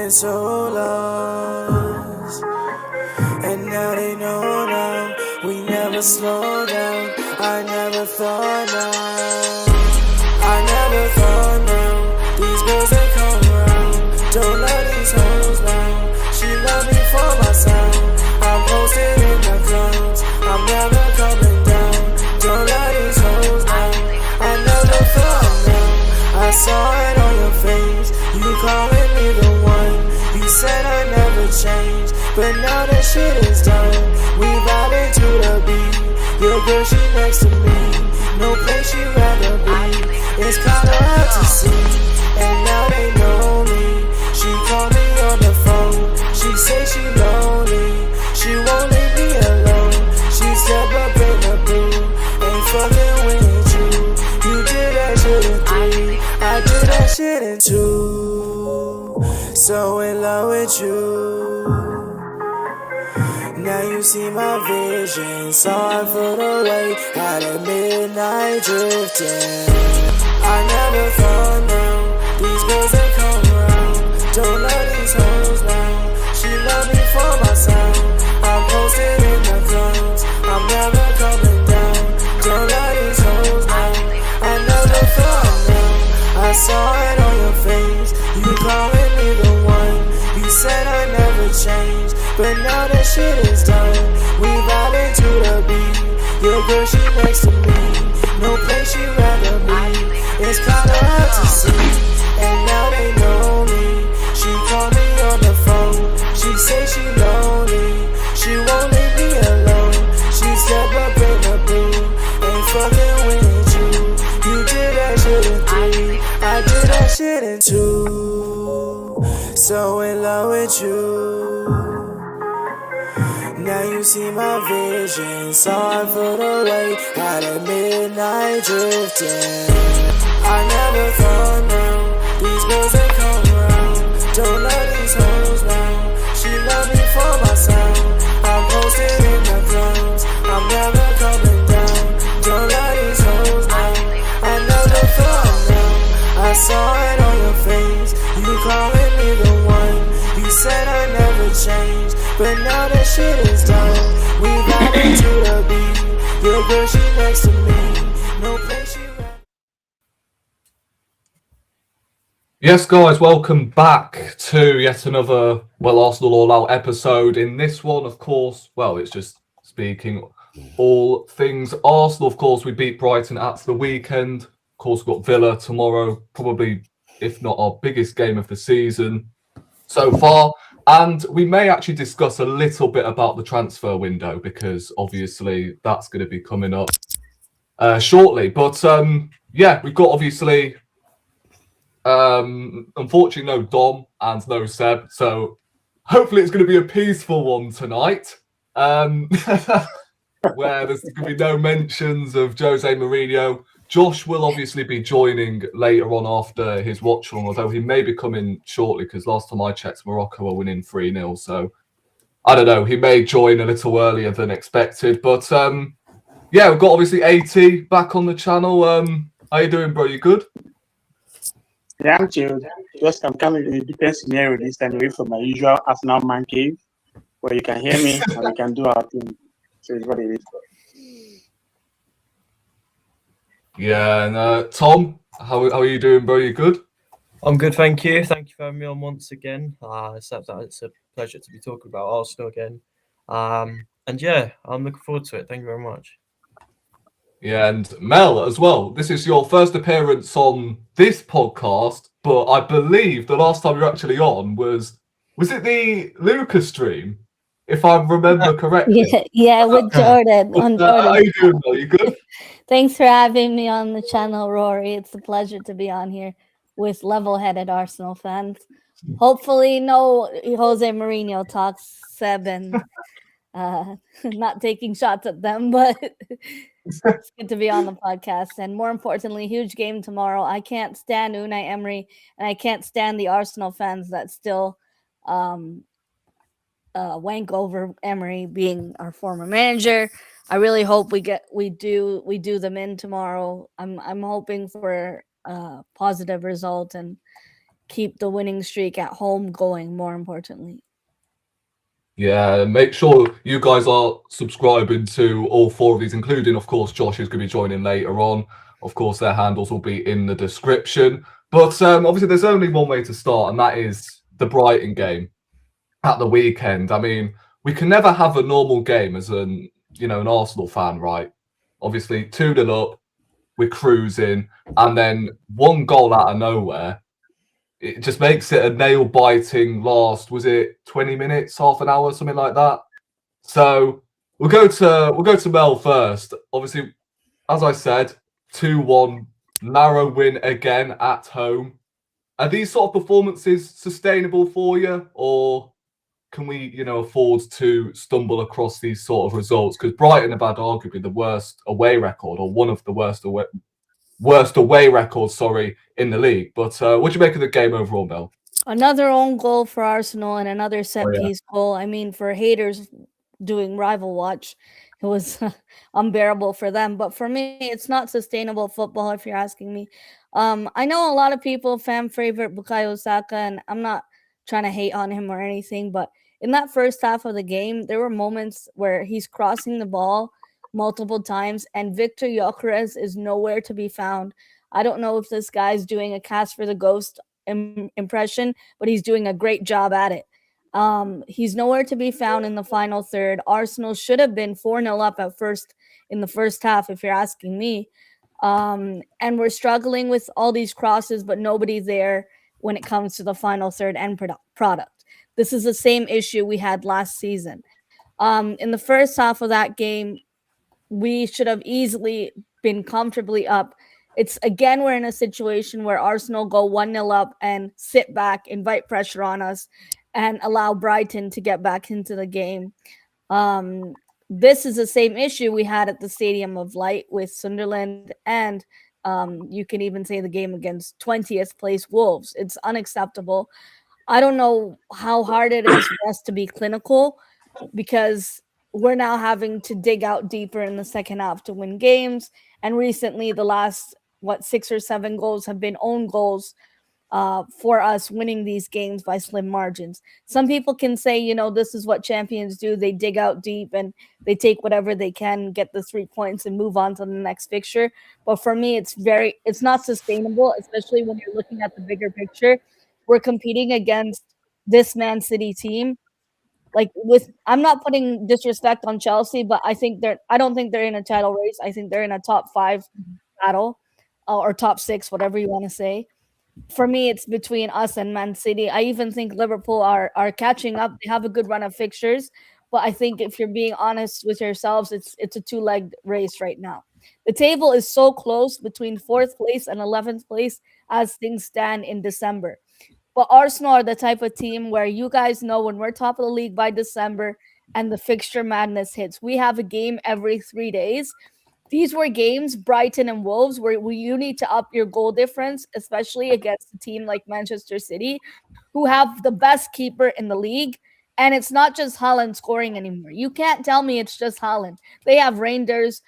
been so lost, and now they know now. We never slow down. I never thought now. I never thought now. These girls that come around don't love these hoes now. She love me for my sound. I'm posted in the clouds. I'm never coming down. Don't love these hoes now. I never thought now. I saw it on your face. You calling me the one. You said I never changed, but now that shit is done. We vibing to the beat. Your girl, she next to me. No place she'd rather be. It's kinda hard to see, and now they know me. She called me on the phone. She say she lonely. She won't leave me alone. She step up in the booth. Ain't fucking with you. You did that shit in 3. I did that shit in 2. So in love with you. Now you see my vision, sorry for the wait, out at midnight drifting. I never thought now, these girls that come around, don't love these hoes now. She love me for my sound, I'm posted in the clouds, I'm never coming down. Don't love these hoes now, I never thought now. I saw it on your face, you calling me the one. You said I never changed, but now that shit is done. We vibing to the beat. Your girl, she next to me. No place she'd rather be. It's kinda hard to see, and now they know me. She called me on the phone. She say she lonely. She won't leave me alone. She step up in the booth. Ain't fucking with you. You did that shit in 3. I did that shit in 2. So in love with you. Now you see my vision, sorry for the wait, out at midnight drifting. I never thought now, these girls that come around, don't love these hoes now. She love me for my sound, I'm posted in the clouds, I'm never coming down. Don't love these hoes now, I never thought now. I saw it on your face, you calling me the one. You said I never changed, but now that shit is done. We vibing to the beat. Your girl, she next to me. No place she at. Yes, guys, welcome back to yet another Arsenal All Out episode. In this one, of course, it's just speaking all things Arsenal. Of course, we beat Brighton at the weekend. Of course, we've got Villa tomorrow, probably, if not our biggest game of the season so far. And we may actually discuss a little bit about the transfer window, because obviously that's going to be coming up shortly. But we've got obviously, unfortunately, no Thom and no Seb. So hopefully it's going to be a peaceful one tonight, where there's going to be no mentions of Jose Mourinho. Josh will obviously be joining later on after his watch along, although he may be coming shortly, because last time I checked, Morocco are winning 3-0. So I don't know, he may join a little earlier than expected. But we've got obviously AT back on the channel. How you doing, bro? You good? Yeah, I'm chilled. Just I'm coming in a different scenario this time, away from my usual Arsenal man cave, where you can hear me and we can do our thing. So it's what it is. Yeah, and Thom, how are you doing, bro? You good? I'm good, thank you. Thank you for having me on once again. It's a pleasure to be talking about Arsenal again. And yeah, I'm looking forward to it. Thank you very much. Yeah, and Mel as well. This is your first appearance on this podcast, but I believe the last time you were actually on was it the Lucas stream, if I remember correctly? Yeah, with Jordan. How you doing, Mel? You good? Thanks for having me on the channel, Rory. It's a pleasure to be on here with level-headed Arsenal fans. Hopefully, no Jose Mourinho talks, Seb, and not taking shots at them, but it's good to be on the podcast. And more importantly, huge game tomorrow. I can't stand Unai Emery, and I can't stand the Arsenal fans that still wank over Emery being our former manager. I really hope we do them in tomorrow. I'm hoping for a positive result, and keep the winning streak at home going, more importantly. Yeah, make sure you guys are subscribing to all 4 of these, including, of course, Josh is going to be joining later on. Of course, their handles will be in the description. But obviously, there's only one way to start, and that is the Brighton game at the weekend. I mean, we can never have a normal game as an Arsenal fan, right? Obviously, 2-0 up, we're cruising, and then 1 goal out of nowhere. It just makes it a nail-biting last, was it 20 minutes, half an hour, something like that? So we'll go to Mel first. Obviously, as I said, 2-1, narrow win again at home. Are these sort of performances sustainable for you, or can we, afford to stumble across these sort of results? Because Brighton have had arguably the worst away record, or one of the worst away records, in the league. But what do you make of the game overall, Mel? Another own goal for Arsenal and another set piece goal. I mean, for haters doing rival watch, it was unbearable for them. But for me, it's not sustainable football, if you're asking me. I know a lot of people fan favorite Bukayo Saka, and I'm not trying to hate on him or anything, but in that first half of the game, there were moments where he's crossing the ball multiple times, and Victor Gyökeres is nowhere to be found. I don't know if this guy's doing a cast for the ghost impression, but he's doing a great job at it. He's nowhere to be found in the final third. Arsenal should have been 4-0 up at first in the first half, if you're asking me. And we're struggling with all these crosses, but nobody's there when it comes to the final third end product. This is the same issue we had last season. In the first half of that game, we should have easily been comfortably up. It's again, we're in a situation where Arsenal go 1-0 up and sit back, invite pressure on us, and allow Brighton to get back into the game. This is the same issue we had at the Stadium of Light with Sunderland, and you can even say the game against 20th place Wolves. It's unacceptable. I don't know how hard it is for us to be clinical, because we're now having to dig out deeper in the second half to win games. And recently, the last 6 or 7 goals have been own goals for us, winning these games by slim margins. Some people can say, this is what champions do. They dig out deep and they take whatever they can, get the 3 points and move on to the next fixture. But for me, it's not sustainable, especially when you're looking at the bigger picture. We're competing against this Man City team. I'm not putting disrespect on Chelsea, but I don't think they're in a title race. I think they're in a top 5 battle or top 6, whatever you want to say. For me, it's between us and Man City. I even think Liverpool are catching up. They have a good run of fixtures, but I think if you're being honest with yourselves, it's a 2-legged race right now. The table is so close between 4th place and 11th place as things stand in December. But Arsenal are the type of team where you guys know when we're top of the league by December and the fixture madness hits, we have a game every 3 days. These were games, Brighton and Wolves, where you need to up your goal difference, especially against a team like Manchester City, who have the best keeper in the league. And it's not just Haaland scoring anymore. You can't tell me it's just Haaland. They have Reinders,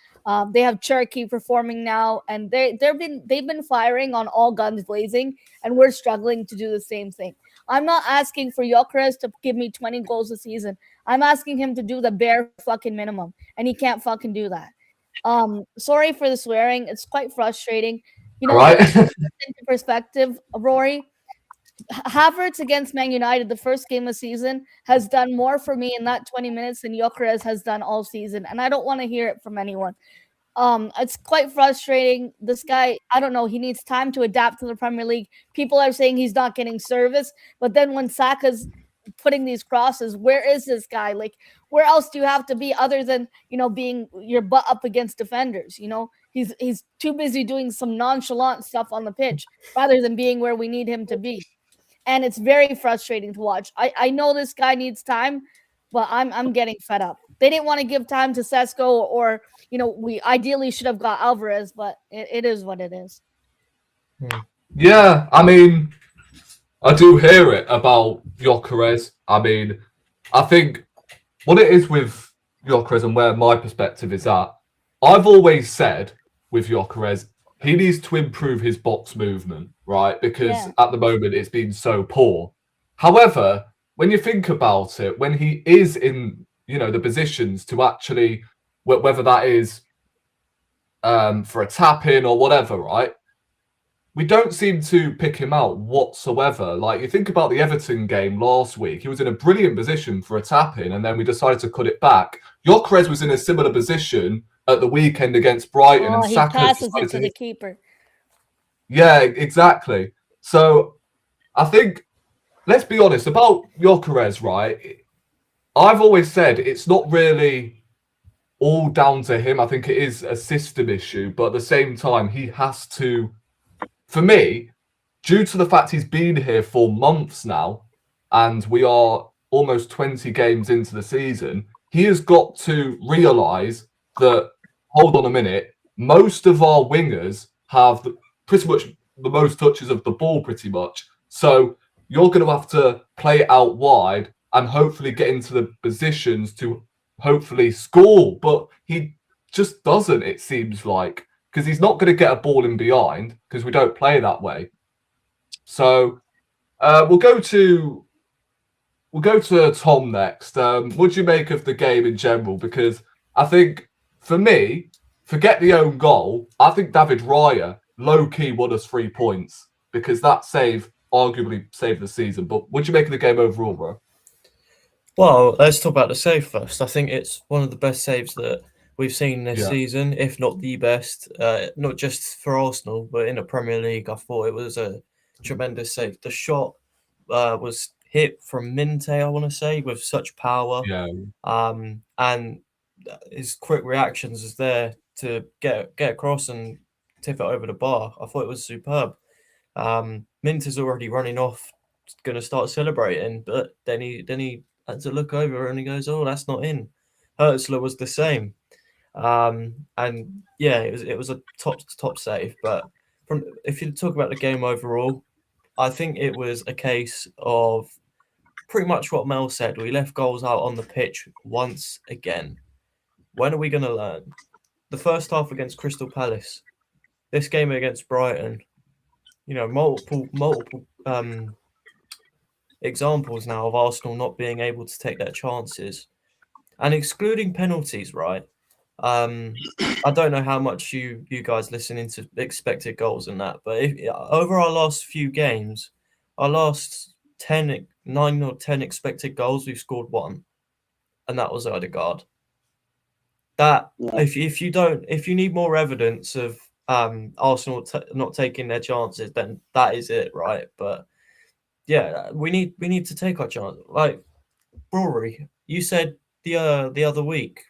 they have Cherky performing now, and they've been firing on all guns blazing, and we're struggling to do the same thing. I'm not asking for Gyökeres to give me 20 goals a season. I'm asking him to do the bare fucking minimum, and he can't fucking do that. Sorry for the swearing. It's quite frustrating. Right. Into perspective, Rory, Havertz against Man United, the first game of the season, has done more for me in that 20 minutes than Gyökeres has done all season, and I don't want to hear it from anyone. It's quite frustrating. This guy, I don't know, he needs time to adapt to the Premier League. People are saying he's not getting service, but then when Saka's putting these crosses, where is this guy? Where else do you have to be other than, being your butt up against defenders? He's too busy doing some nonchalant stuff on the pitch rather than being where we need him to be. And it's very frustrating to watch. I know this guy needs time, but I'm getting fed up. They didn't want to give time to Sesko, or we ideally should have got Alvarez, but it is what it is. Yeah, I mean, I do hear it about Gyökeres. I mean, I think what it is with Gyökeres and where my perspective is at, I've always said with Gyökeres, he needs to improve his box movement, right? Because Yeah. at the moment it's been so poor. However, when you think about it, when he is in, the positions to actually, whether that is for a tap in or whatever, right? We don't seem to pick him out whatsoever. Like, you think about the Everton game last week, he was in a brilliant position for a tap in, and then we decided to cut it back. Gyökeres was in a similar position at the weekend against Brighton, and He Saka passes it decided to the keeper. Yeah, exactly. So I think, let's be honest about Gyökeres, right? I've always said it's not really all down to him. I think it is a system issue, but at the same time, he has to, for me, due to the fact he's been here for months now, and we are almost 20 games into the season, he has got to realise that, hold on a minute, most of our wingers have pretty much the most touches of the ball, pretty much. So you're going to have to play it out wide and hopefully get into the positions to hopefully score. But he just doesn't, it seems like, because he's not going to get a ball in behind because we don't play that way. So we'll go to Thom next. What do you make of the game in general? Because I think, for me, forget the own goal. I think David Raya low-key won us 3 points because that save arguably saved the season. But what do you make of the game overall, bro? Well, let's talk about the save first. I think it's one of the best saves that we've seen this season, if not the best, not just for Arsenal, but in the Premier League. I thought it was a tremendous save. The shot was hit from Minte, I want to say, with such power. Yeah. And his quick reactions is there to get across and tip it over the bar. I thought it was superb. Minter's already running off, going to start celebrating, but then he had to look over and he goes, "Oh, that's not in." Hertzler was the same, and yeah, it was a top save. But if you talk about the game overall, I think it was a case of pretty much what Mel said. We left goals out on the pitch once again. When are we going to learn? The first half against Crystal Palace, this game against Brighton, multiple examples now of Arsenal not being able to take their chances, and excluding penalties, right? I don't know how much you guys listen into expected goals and that, but over our last few games, our last 9 or 10 expected goals, we've scored 1, and that was Odegaard. That if you need more evidence of Arsenal not taking their chances, then that is it, right? But yeah, we need to take our chance. Like Rory, you said the other week,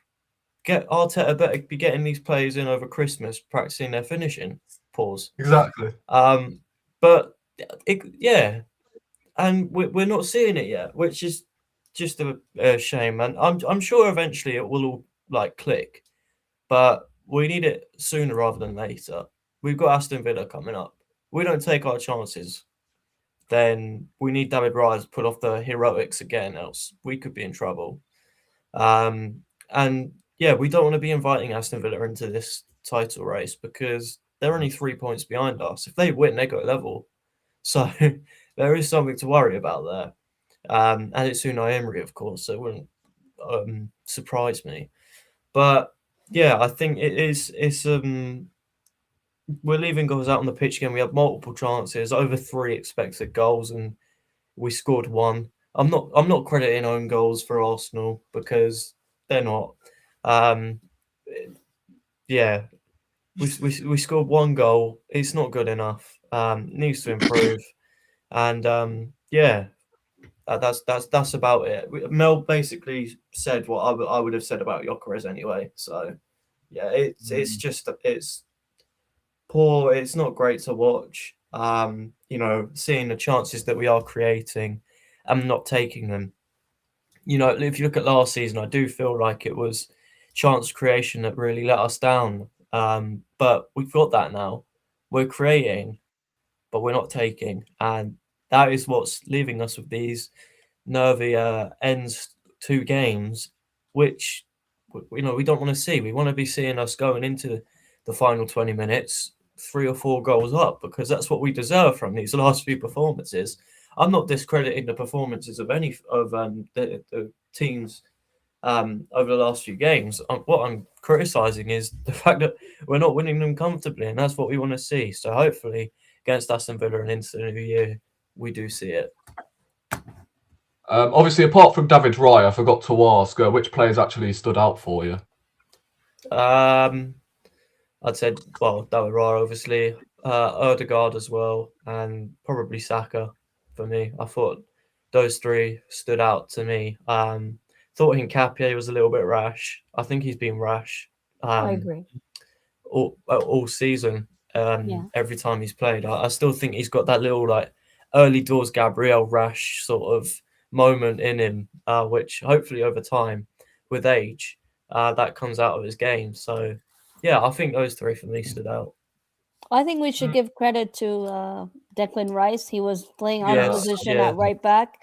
Arteta better be getting these players in over Christmas, practicing their finishing. Pause. Exactly. But and we're not seeing it yet, which is just a shame. And I'm sure eventually it will all click, but we need it sooner rather than later. We've got Aston Villa coming up. We don't take our chances, then we need David Raya to pull off the heroics again, else we could be in trouble. And yeah, we don't want to be inviting Aston Villa into this title race because they're only 3 points behind us. If they win, they go level. So there is something to worry about there. And it's Unai Emery, of course, so it wouldn't surprise me. But yeah, I think it's we're leaving goals out on the pitch again. We had multiple chances, over 3 expected goals, and we scored 1. I'm not crediting own goals for Arsenal because they're not. Yeah, we scored 1 goal. It's not good enough. Needs to improve, and yeah, that's about it. Mel basically said what I would have said about Gyökeres anyway. So yeah, it's poor. It's not great to watch. Seeing the chances that we are creating and not taking them. If you look at last season, I do feel like it was chance creation that really let us down. But we've got that now. We're creating, but we're not taking, and that is what's leaving us with these nervy ends to games, which we don't want to see. We want to be seeing us going into the final 20 minutes 3 or 4 goals up, because that's what we deserve from these last few performances. I'm not discrediting the performances of any of the teams over the last few games. What I'm criticising is the fact that we're not winning them comfortably, and that's what we want to see. So hopefully against Aston Villa and into the new year, we do see it. Obviously, apart from David Raya, I forgot to ask which players actually stood out for you. I'd said, well, David Raya, obviously, Odegaard as well, and probably Saka for me. I thought those 3 stood out to me. Thought Nketiah was a little bit rash. I think he's been rash. I agree. All season. Yeah. Every time he's played, I still think he's got that little like early doors Gabriel rash sort of moment in him, which hopefully over time, with age, that comes out of his game. So yeah, I think those 3 for me stood out. I think we should give credit to Declan Rice. He was playing out of position at right back.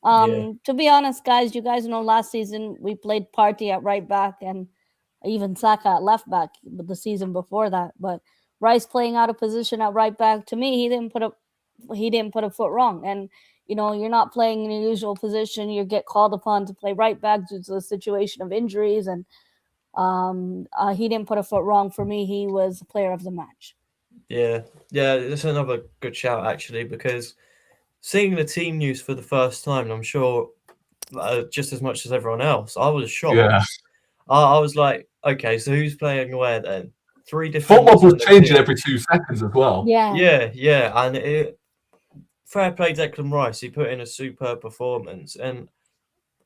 To be honest, guys, you guys know last season we played Partey at right back and even Saka at left back the season before that. But Rice playing out of position at right back, to me, he didn't put a foot wrong. And you're not playing in your usual position. You get called upon to play right back due to the situation of injuries, and he didn't put a foot wrong. For me, he was the player of the match. Yeah, that's another good shout actually, because seeing the team news for the first time, and I'm sure just as much as everyone else, I was shocked. Yeah. I was like, okay, so who's playing where then? 3 different. Football was changing every 2 seconds as well. Yeah, and fair play Declan Rice. He put in a superb performance, and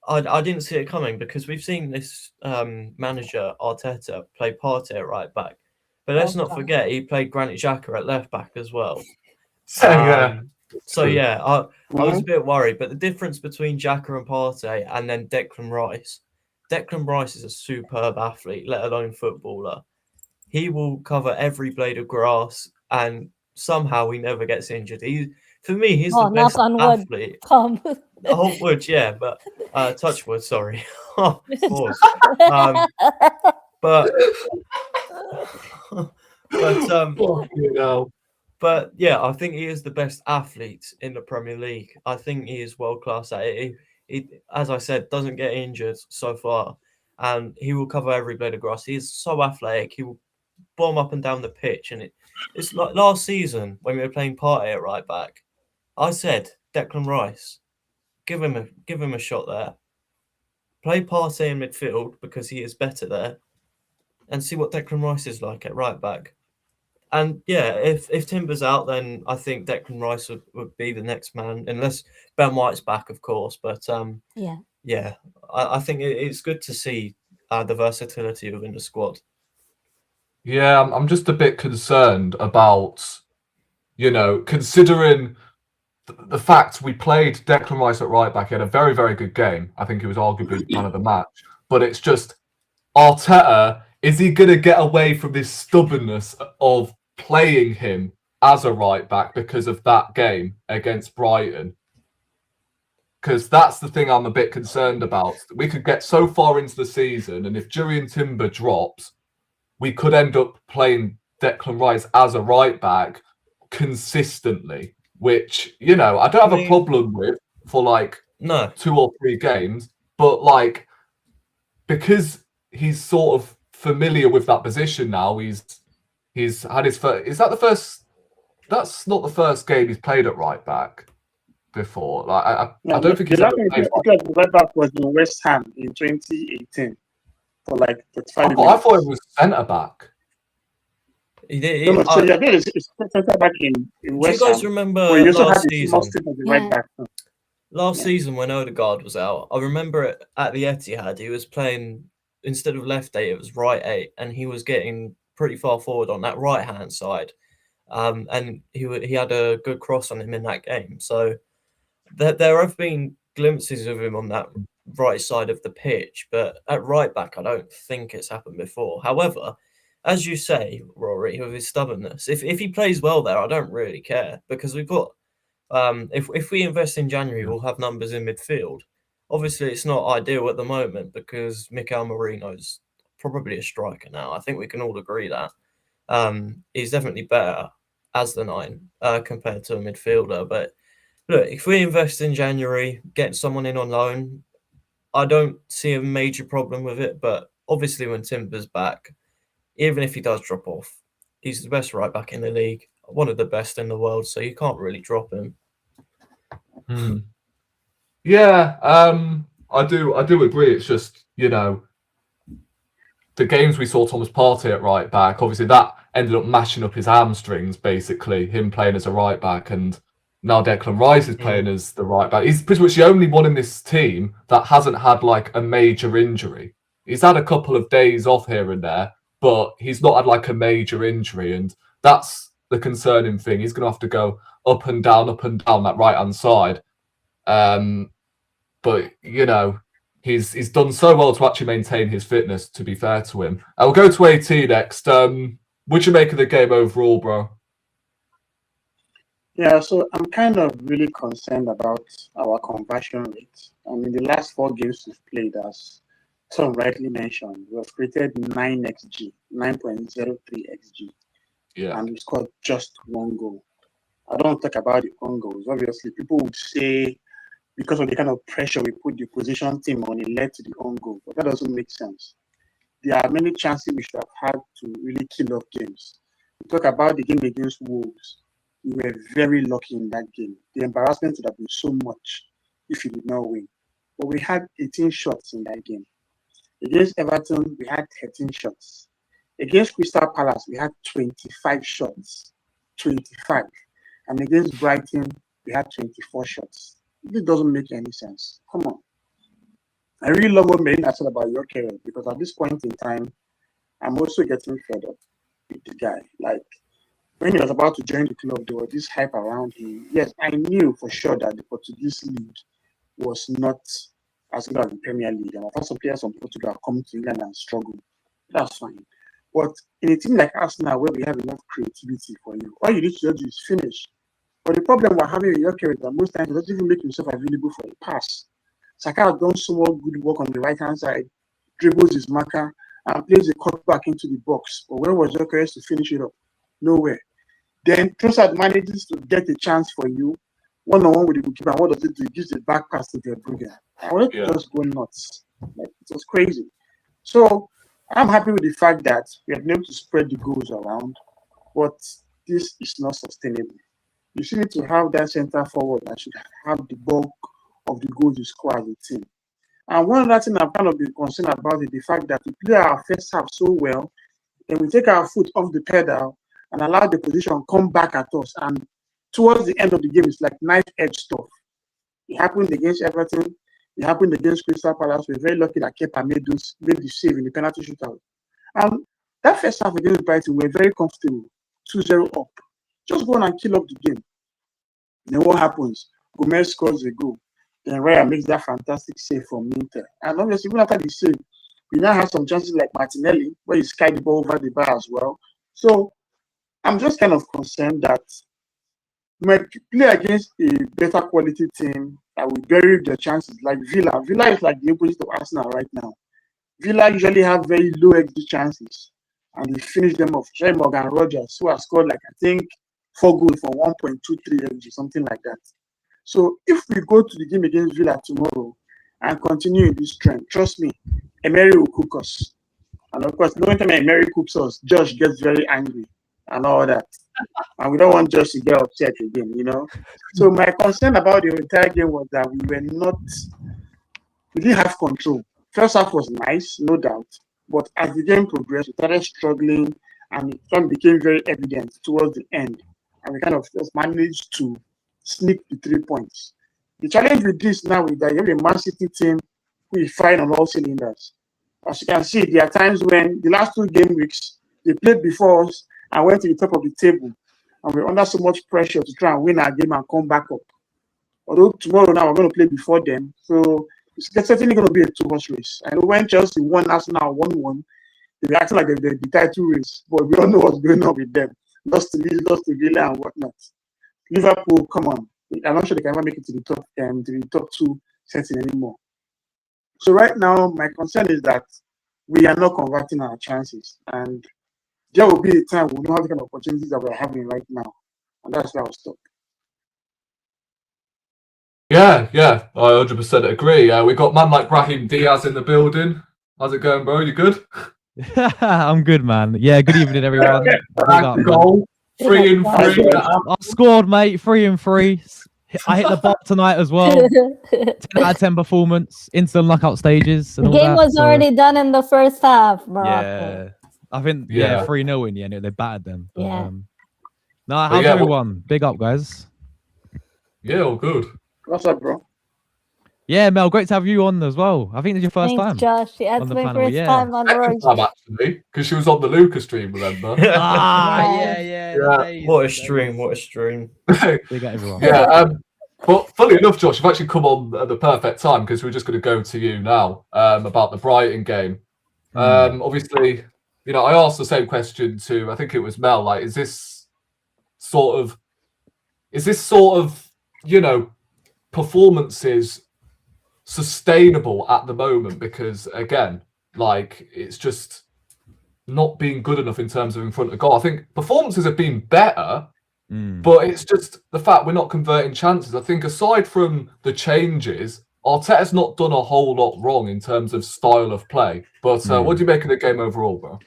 I didn't see it coming, because we've seen this manager Arteta play Partey at right back, but let's not forget he played Granit Xhaka at left back as well. So yeah, I was a bit worried, but the difference between Xhaka and Partey and then Declan Rice is a superb athlete, let alone footballer. He will cover every blade of grass, and somehow he never gets injured. For me, he's the best athlete. Thom. Oh, wood, yeah, but touch wood, sorry. Pause. But yeah, I think he is the best athlete in the Premier League. I think he is world class at it. He, as I said, doesn't get injured so far, and he will cover every blade of grass. He is so athletic. He will bomb up and down the pitch, and it's like last season when we were playing Partey at right back. I said, Declan Rice, give him a shot there. Play Partey in midfield because he is better there, and see what Declan Rice is like at right back. And yeah, if Timber's out, then I think Declan Rice would be the next man, unless Ben White's back, of course. But I think it's good to see the versatility within the squad. Yeah, I'm just a bit concerned about, considering the fact we played Declan Rice at right back. He had a very, very good game. I think he was arguably man of the match. But it's just, Arteta, is he going to get away from this stubbornness of playing him as a right back because of that game against Brighton? Because that's the thing I'm a bit concerned about. We could get so far into the season, and if Jurrien Timber drops, we could end up playing Declan Rice as a right back consistently, which, I don't have a problem with for 2 or 3 games, but because he's sort of familiar with that position now, he's had his first. Is that the first? That's not the first game he's played at right back before. I don't think he's ever played. Right back was in West Ham in 2018 for 35 minutes. I thought it was centre back. So it's centre back in West Ham. Do you guys remember last season? Last season when Odegaard was out, I remember it at the Etihad. He was playing, instead of left 8, it was right 8, and he was getting pretty far forward on that right hand side, and he had a good cross on him in that game. So there have been glimpses of him on that right side of the pitch, but at right back, I don't think it's happened before. However, as you say, Rory, with his stubbornness, if he plays well there, I don't really care, because we've got if we invest in January, we'll have numbers in midfield. Obviously, it's not ideal at the moment because Mikel Merino's probably a striker now. I think we can all agree that. He's definitely better as the 9 compared to a midfielder. But look, if we invest in January, get someone in on loan, I don't see a major problem with it. But obviously, when Timber's back, even if he does drop off, he's the best right back in the league, one of the best in the world. So you can't really drop him. Yeah, I do agree. It's just, the games we saw Thomas Partey at right back, obviously that ended up mashing up his hamstrings, basically, him playing as a right back, and now Declan Rice is playing as the right back. He's pretty much the only one in this team that hasn't had like a major injury. He's had a couple of days off here and there, but he's not had like a major injury, and that's the concerning thing. He's going to have to go up and down that right-hand side. But, he's done so well to actually maintain his fitness, to be fair to him. I'll go to AT next. What'd you make of the game overall, bro? Yeah, so I'm kind of really concerned about our conversion rate. In the last 4 games we've played, as Thom rightly mentioned, we've created 9 XG, 9.03 XG. Yeah. And we scored just 1 goal. I don't talk about the own goals. Obviously, people would say because of the kind of pressure we put the opposition team on, it led to the own goal. But that doesn't make sense. There are many chances we should have had to really kill off games. We talk about the game against Wolves. We were very lucky in that game. The embarrassment would have been so much if we did not win. But we had 18 shots in that game. Against Everton, we had 13 shots. Against Crystal Palace, we had 25 shots. 25. And against Brighton, we had 24 shots. This doesn't make any sense. Come on. I really love what Marina said about your career, because at this point in time, I'm also getting fed up with the guy. Like, when he was about to join the club, there was this hype around him. Yes, I knew for sure that the Portuguese league was not as good as the Premier League. And I've had some players from Portugal come to England and struggle. That's fine. But in a team like Arsenal, where we have enough creativity for you, all you need to do is finish. But the problem we're having with your character, most times, he doesn't even make himself available for a pass. Saka has done so much good work on the right-hand side, dribbles his marker, and plays a cut back into the box. But where was Gyökeres to finish it up? Nowhere. Then Trossard manages to get a chance for you, one-on-one with the goalkeeper. What does it do? It gives the back pass to Verbruggen. I wanted to just go nuts. Like, it was crazy. So I'm happy with the fact that we have been able to spread the goals around, but this is not sustainable. You still need to have that center forward that should have the bulk of the goals you score as a team. And one other thing I've kind of been concerned about is the fact that we play our first half so well, and we take our foot off the pedal and allow the position come back at us. And towards the end of the game, it's like knife-edge stuff. It happened against Everton. It happened against Crystal Palace. We're very lucky that Kepa made the save in the penalty shootout. And that first half against Brighton, we're very comfortable. 2-0 up. Just go on and kill up the game. Then what happens? Gooner scores a goal. Then Raya makes that fantastic save from Inter. And obviously, even after the save, we now have some chances like Martinelli, where he skied the ball over the bar as well. So I'm just kind of concerned that we might play against a better quality team that will bury their chances, like Villa. Villa is like the opposite of Arsenal right now. Villa usually have very low XG chances, and they finish them off. Trey Morgan Rogers, who has scored like, I think, 4 goals for 1.23 XG, something like that. So if we go to the game against Villa tomorrow and continue in this trend, trust me, Emery will cook us. And of course, the only time Emery cooks us, Josh gets very angry and all that. And we don't want Josh to get upset again, So my concern about the entire game was that we didn't have control. First half was nice, no doubt. But as the game progressed, we started struggling, and it became very evident towards the end. And we kind of just managed to sneak the 3 points. The challenge with this now is that you have a Man City team who is firing on all cylinders. As you can see, there are times when the last 2 game weeks, they played before us and went to the top of the table. And we're under so much pressure to try and win our game and come back up. Although tomorrow now we're going to play before them. So it's certainly going to be a 2-horse race. I know when Chelsea won Arsenal 1-1, they were acting like they're the title race. But we all know what's going on with them. Lost to Leeds, lost to Villa and whatnot. Liverpool, come on. I'm not sure they can ever make it to the top 2 setting anymore. So right now, my concern is that we are not converting our chances. And there will be a time we don't have the kind of opportunities that we're having right now, and that's where I was stuck. Yeah, I 100% agree. We got man like Brahim Diaz in the building. How's it going, bro? You good? I'm good, man. Yeah, good evening, everyone. Big up, man. Goal, 3 and 3. I scored, mate. 3 and 3. I hit the bar tonight as well. 10 out of 10 performance into the knockout stages. And The all game that, was so, already done in the first half, Morocco. Yeah, I think Yeah. 3-0 in the end. They battered them. But, Yeah. no, how's everyone? Big up, guys. Yeah, all good. What's up, bro? Yeah, Mel, great to have you on as well. I think it's your first Thanks, time. Josh. Yeah, on it's the my panel, first yeah. time on Second Rory. time, actually, because she was on the Lucas stream, remember? Yeah. Yeah. days, What a days. stream! What a stream! Big up, everyone. Yeah, but funny enough, Josh, you've actually come on at the perfect time because we're just going to go to you now about the Brighton game. Obviously, you know, I asked the same question to, I think it was Mel, like, is this sort of, you know, performances sustainable at the moment? Because again, like, it's just not being good enough in terms of in front of goal. I think performances have been better, but it's just the fact we're not converting chances. I think aside from the changes, Arteta's not done a whole lot wrong in terms of style of play. But what do you make of the game overall, bro?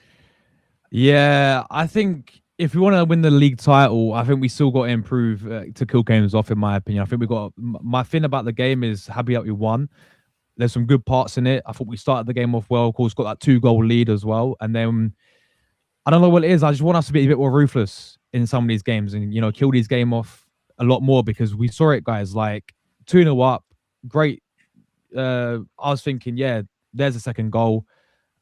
Yeah, I think if we want to win the league title, I think we still got to improve to kill games off, in my opinion. I think we got... My thing about the game is happy that we won. There's some good parts in it. I thought we started the game off well. Of course, got that 2-goal lead as well. And then, I don't know what it is. I just want us to be a bit more ruthless in some of these games and, you know, kill these game off a lot more, because we saw it, guys, like 2-0 up. Great. I was thinking, yeah, there's a second goal.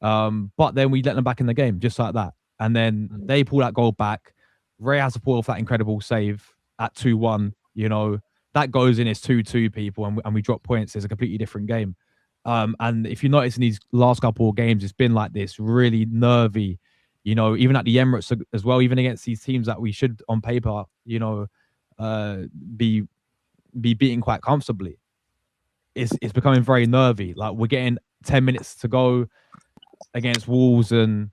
But then we let them back in the game just like that. And then they pull that goal back. Ray has to pull off that incredible save at 2-1. You know, that goes in, it's 2-2, people, and we drop points. It's a completely different game. And if you notice in these last couple of games, it's been like this, really nervy, you know, even at the Emirates as well, even against these teams that we should, on paper, you know, be beating quite comfortably. It's becoming very nervy. Like, we're getting 10 minutes to go against Wolves, and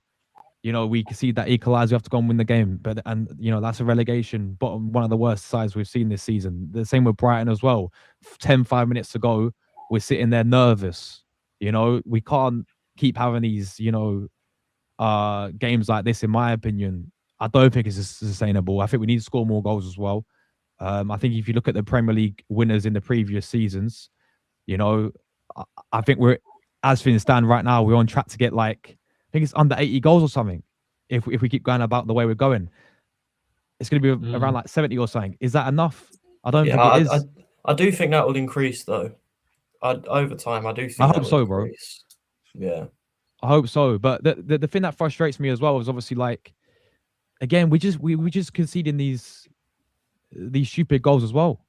you know, we can see that equalizer. We have to go and win the game, and you know, that's a relegation bottom, one of the worst sides we've seen this season. The same with Brighton as well. 5 minutes to go, we're sitting there nervous. You know, we can't keep having these, you know, games like this. In my opinion, I don't think it's sustainable. I think we need to score more goals as well. I think if you look at the Premier League winners in the previous seasons, you know, I think we're, as things stand right now, we're on track to get like, I think it's under 80 goals or something. If we keep going about the way we're going, it's going to be around like 70 or something. Is that enough? I don't think it is. I do think that will increase though. Over time, I do think. I hope so, bro. Yeah, I hope so. But the thing that frustrates me as well is obviously, like, again, we just conceding these stupid goals as well,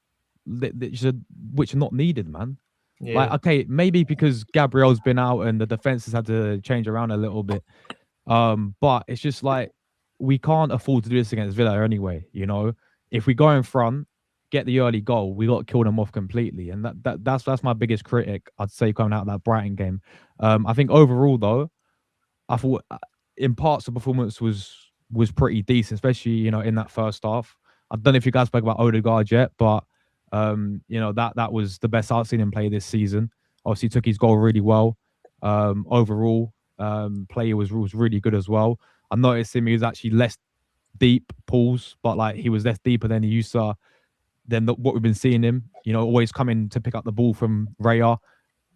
which are not needed, man. Yeah. Like, okay, maybe because Gabriel's been out and the defense has had to change around a little bit. But it's just like, we can't afford to do this against Villa anyway. You know, if we go in front, get the early goal, we got to kill them off completely. And that's my biggest critic, I'd say, coming out of that Brighton game. I think overall though, I thought in parts the performance was pretty decent, especially, you know, in that first half. I don't know if you guys spoke about Odegaard yet, but you know, that was the best I've seen him play this season. Obviously, took his goal really well. Overall, play was really good as well. I noticed him; he was actually less deep pulls, but like he was less deeper than he used to. Than what we've been seeing him. You know, always coming to pick up the ball from Raya.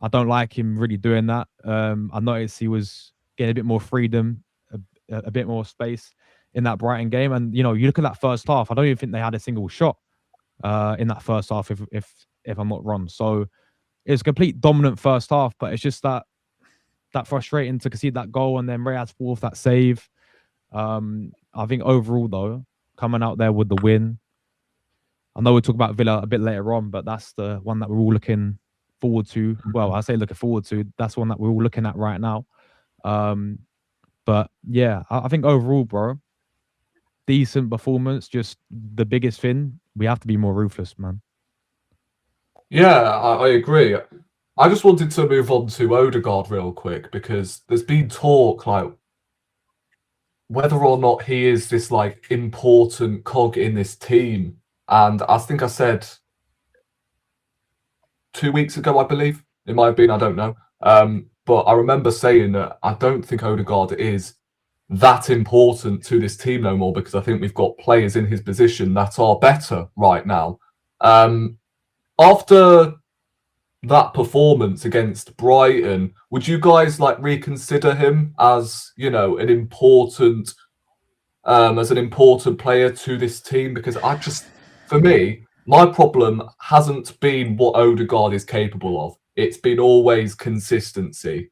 I don't like him really doing that. I noticed he was getting a bit more freedom, a bit more space in that Brighton game. And you know, you look at that first half. I don't even think they had a single shot in that first half, if I'm not wrong. So it's a complete dominant first half, but it's just that frustrating to concede that goal and then Riyad's fourth that save. I think overall though, coming out there with the win. I know we'll talk about Villa a bit later on, but that's the one that we're all looking forward to. Well, I say looking forward to. That's the one that we're all looking at right now. But yeah, I think overall, bro, decent performance. Just the biggest thing, we have to be more ruthless, man. Yeah, I agree. I just wanted to move on to Odegaard real quick because there's been talk, like, whether or not he is this like important cog in this team. And I think I said 2 weeks ago, I believe it might have been, I don't know. But I remember saying that I don't think Odegaard is that important to this team no more, because I think we've got players in his position that are better right now. After that performance against Brighton, would you guys like reconsider him as, you know, an important player to this team? Because for me, my problem hasn't been what Odegaard is capable of. It's been always consistency.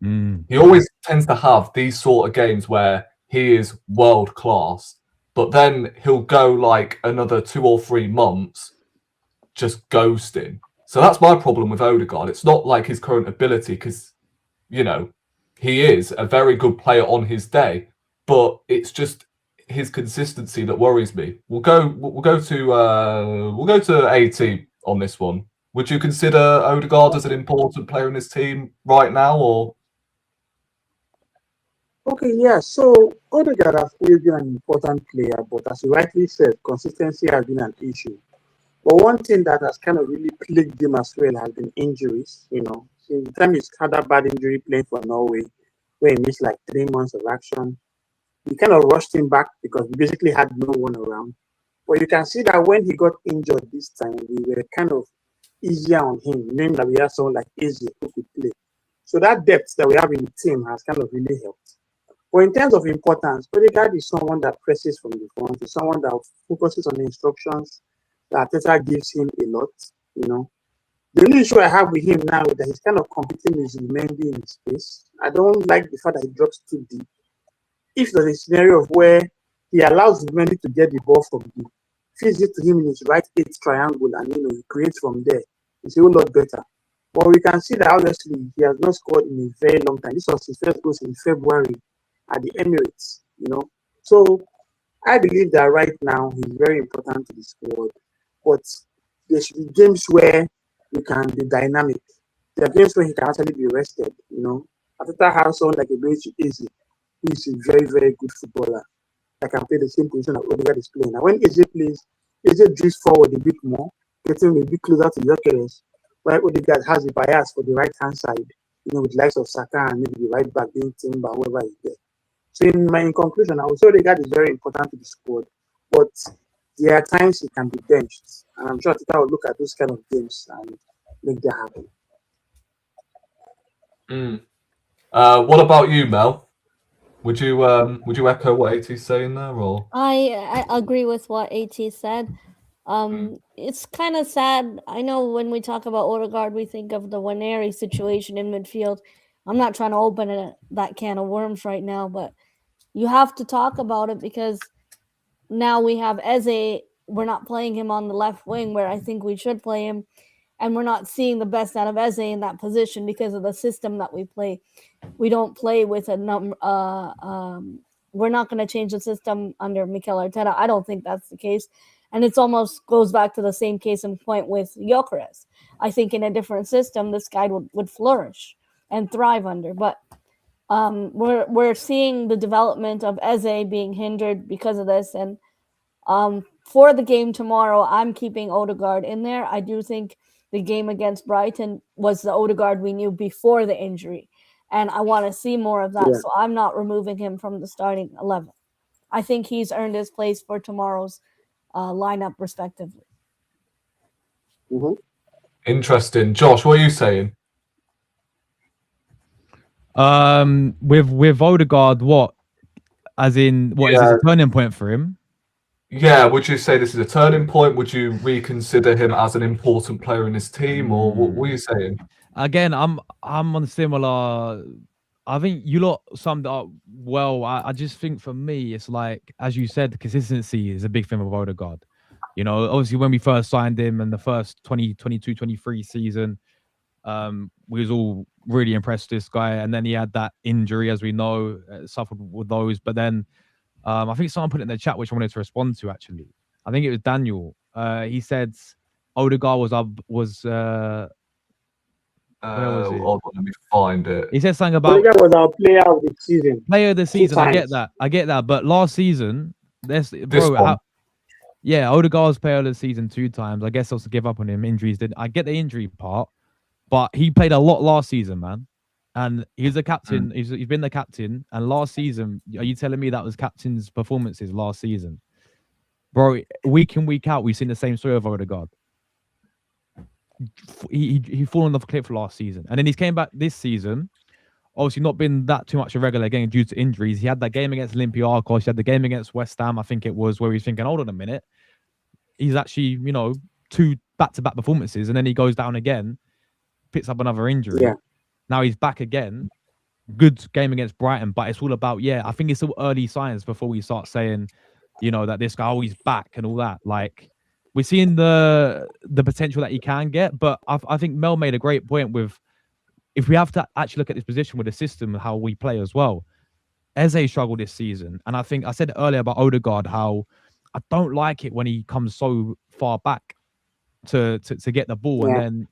He always tends to have these sort of games where he is world class, but then he'll go like another 2 or 3 months just ghosting. So that's my problem with Odegaard. It's not like his current ability, because, you know, he is a very good player on his day, but it's just his consistency that worries me. We'll go to AT on this one. Would you consider Odegaard as an important player in this team right now, or? Okay, yeah. So Odegaard has always been an important player, but as you rightly said, consistency has been an issue. But one thing that has kind of really plagued him as well has been injuries. You know, since the time he's had that bad injury playing for Norway, where he missed like 3 months of action, we kind of rushed him back because we basically had no one around. But you can see that when he got injured this time, we were kind of easier on him, knowing that we had someone like Eze who could play. So that depth that we have in the team has kind of really helped. But in terms of importance, Odegaard is someone that presses from the front, is someone that focuses on the instructions that Arteta gives him a lot, you know. The only issue I have with him now is that he's kind of competing with Mendy in his space. I don't like the fact that he drops too deep. If there's a scenario of where he allows Mendy to get the ball from deep, feeds it to him in his right 8 triangle, and he creates from there, it's a whole lot better. But we can see that obviously he has not scored in a very long time. This was his first goal in February at the Emirates, So I believe that right now he's very important to the squad. But there should be games where we can be dynamic. There are games where he can actually be rested, Arteta has someone like a very easy. He's a very, very good footballer that can play the same position that Odegaard is playing. And when Eze plays, Eze drifts forward a bit more, getting a bit closer to Gyökeres, while Odegaard has a bias for the right-hand side, with the likes of Saka and maybe the right back being Timber, whoever is there. So in conclusion, I would say Odegaard is very important to the squad, but there are times he can be benched. And I'm sure Arteta will look at those kind of games and make that happen. What about you, Mel? Would you echo what AT's saying there, or? I agree with what AT said. It's kind of sad. I know when we talk about Odegaard, we think of the Waneri situation in midfield. I'm not trying to open that can of worms right now, but you have to talk about it because now we have Eze. We're not playing him on the left wing where I think we should play him, and we're not seeing the best out of Eze in that position because of the system that we play. We don't play with a number. We're not going to change the system under Mikel Arteta. I don't think that's the case. And it almost goes back to the same case in point with Gyökeres. I think in a different system, this guy would flourish and thrive under. But we're seeing the development of Eze being hindered because of this. And for the game tomorrow, I'm keeping Odegaard in there. I do think the game against Brighton was the Odegaard we knew before the injury. And I want to see more of that. Yeah. So I'm not removing him from the starting 11. I think he's earned his place for tomorrow's lineup, respectively. Mm-hmm. Interesting. Josh, what are you saying? With Odegaard, what? As in, what is this a turning point for him? Yeah, would you say this is a turning point? Would you reconsider him as an important player in this team, or what were you saying? Again, I'm on similar. I think you lot summed it up well. I just think for me, it's like, as you said, consistency is a big thing with Odegaard. Obviously when we first signed him in the first 2022-23 season, we was all really impressed with this guy. And then he had that injury, as we know, suffered with those. But then I think someone put it in the chat, which I wanted to respond to, actually. I think it was Daniel. He said Odegaard was where was it? Hold on, let me find behind it. He said something about Odegaard was our player of the season. player of the season. I get times. that. But last season, This one. yeah, Odegaard's player of the season 2 times. I guess I was to give up on him. Injuries did. I get the injury part, but he played a lot last season, man. And he's the captain. He's been the captain. And last season, are you telling me that was captain's performances last season? Bro, week in, week out, we've seen the same story of Odegaard. He fallen off a cliff last season. And then he's came back this season. Obviously not been that too much a regular again due to injuries. He had that game against Olympiacos. He had the game against West Ham, I think it was, where he's thinking, hold on a minute. He's actually, 2 back-to-back performances. And then he goes down again, picks up another injury. Yeah. Now he's back again. Good game against Brighton, but it's all about, I think it's still early signs before we start saying, that this guy, he's back and all that. Like, we're seeing the potential that he can get, but I think Mel made a great point with, if we have to actually look at this position with the system, how we play as well. Eze struggled this season, and I think I said earlier about Odegaard, how I don't like it when he comes so far back to get the ball and then,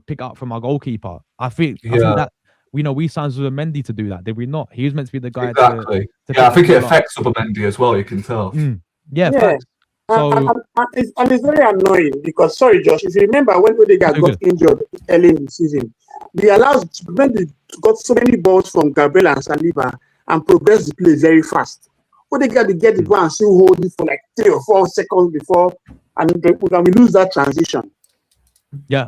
pick up from our goalkeeper. I think that we signed Mendy to do that, did we not? He was meant to be the guy. Exactly. I think it affects Mendy as well. You can tell. Yeah. Facts. So, and it's very annoying because, sorry, Josh, if you remember when Odegaard got injured early in the season, we allowed Mendy got so many balls from Gabriel and Saliba and progressed the play very fast. Odegaard to get the ball and still hold it for like 3 or 4 seconds before, and we lose that transition. Yeah,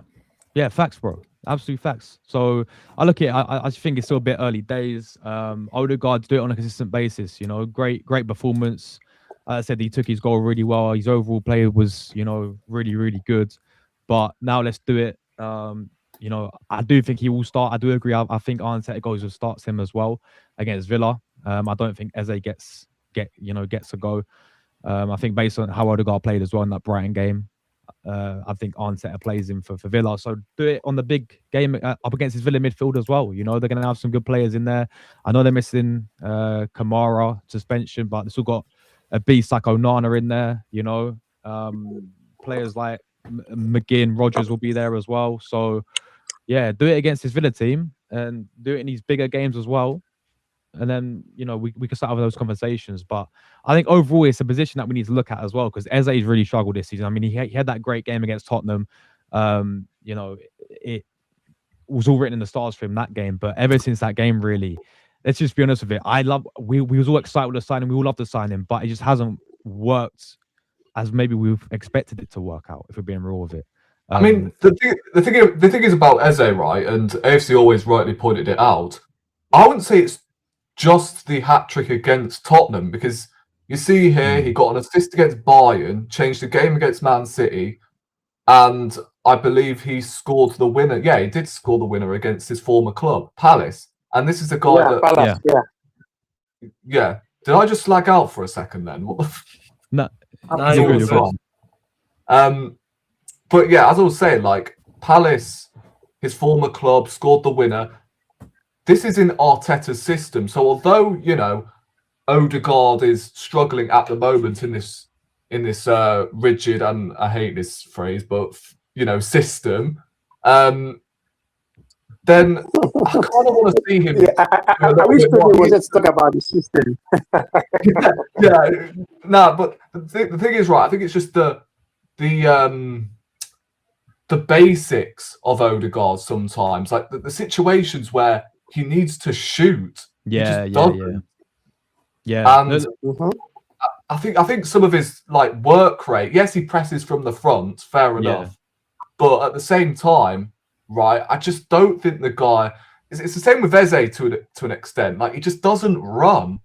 facts, bro. Absolute facts. So I look at it, I just think it's still a bit early days. Odegaard do it on a consistent basis. Great performance. As I said, he took his goal really well. His overall play was, really, really good. But now let's do it. I do think he will start. I do agree. I think Arteta goes and starts him as well against Villa. I don't think Eze gets a go. I think based on how Odegaard played as well in that Brighton game, I think Arteta plays him for Villa. So do it on the big game up against his Villa midfield as well. They're going to have some good players in there. I know they're missing Kamara suspension, but they've still got a beast like Onana in there. Players like McGinn, Rodgers will be there as well. So yeah, do it against his Villa team and do it in these bigger games as well. And then, we can start having those conversations. But I think overall, it's a position that we need to look at as well, because Eze's really struggled this season. I mean, he had that great game against Tottenham. It was all written in the stars for him, that game. But ever since that game, really, let's just be honest with it. We was all excited with the signing. We all love the signing, but it just hasn't worked as maybe we've expected it to work out, if we're being real with it. I mean, the thing is about Eze, right? And AFC always rightly pointed it out. I wouldn't say it's just the hat trick against Tottenham, because you see here he got an assist against Bayern, changed the game against Man City, and I believe he scored the winner. Yeah, he did score the winner against his former club, Palace. And this is a guy Palace, yeah. Did I just slag out for a second then? What the No, you're good. But yeah, as I was saying, like Palace, his former club, scored the winner. This is in Arteta's system. So although, Odegaard is struggling at the moment in this rigid, and I hate this phrase, but system, then I kind of want to see him. Yeah, I wish people wanted to talk about the system. But the thing is, right, I think it's just the basics of Odegaard sometimes, like the situations where he needs to shoot. Yeah. And Mm-hmm. I think some of his work rate, yes, he presses from the front, fair enough. But at the same time, right, I just don't think the guy. It's the same with Eze to an extent. Like, he just doesn't run.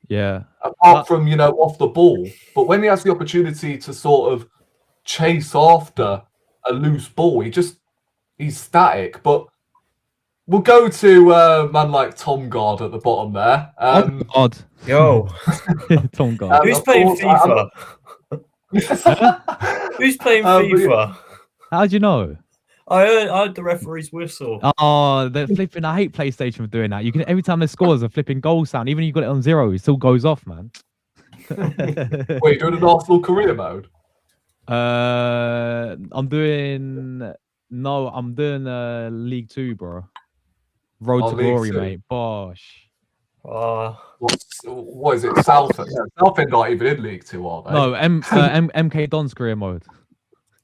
Yeah. Apart from off the ball, but when he has the opportunity to sort of chase after a loose ball, he's static. But we'll go to man like Thom Guard at the bottom there. God. Yo. Thom Guard. Who's playing FIFA? Who's playing FIFA? How'd you know? I heard the referee's whistle. Oh, they're flipping. I hate PlayStation for doing that. You can every time they score, there's a flipping goal sound. Even if you got it on 0, it still goes off, man. Wait, you're doing an Arsenal career mode? I'm doing League 2, bro. Road Oh, to League glory, Two. mate. Bosh. What is it? Southend? Yeah, Southend aren't even in League Two, are they? No, MK Don's career mode.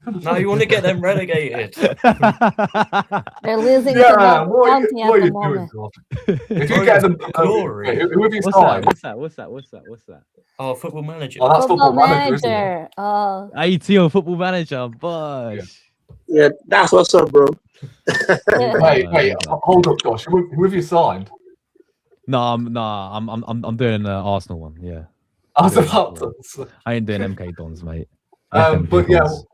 No, you want to get them relegated. They're losing to Yeah, Notts what County are at the you doing, moment. God? If you Road get them, to glory. wait, who have you What's that? signed? What's that? Oh, Football Manager. Oh, that's Football Football Manager, isn't it? Manager. Oh, ATO football manager, bosh. Yeah, that's what's up, bro. Wait, hold up, Josh. Who have you signed? No, I'm doing the Arsenal one. Yeah, I was doing about Arsenal. to. I ain't doing MK Dons, mate. But yeah, Dons.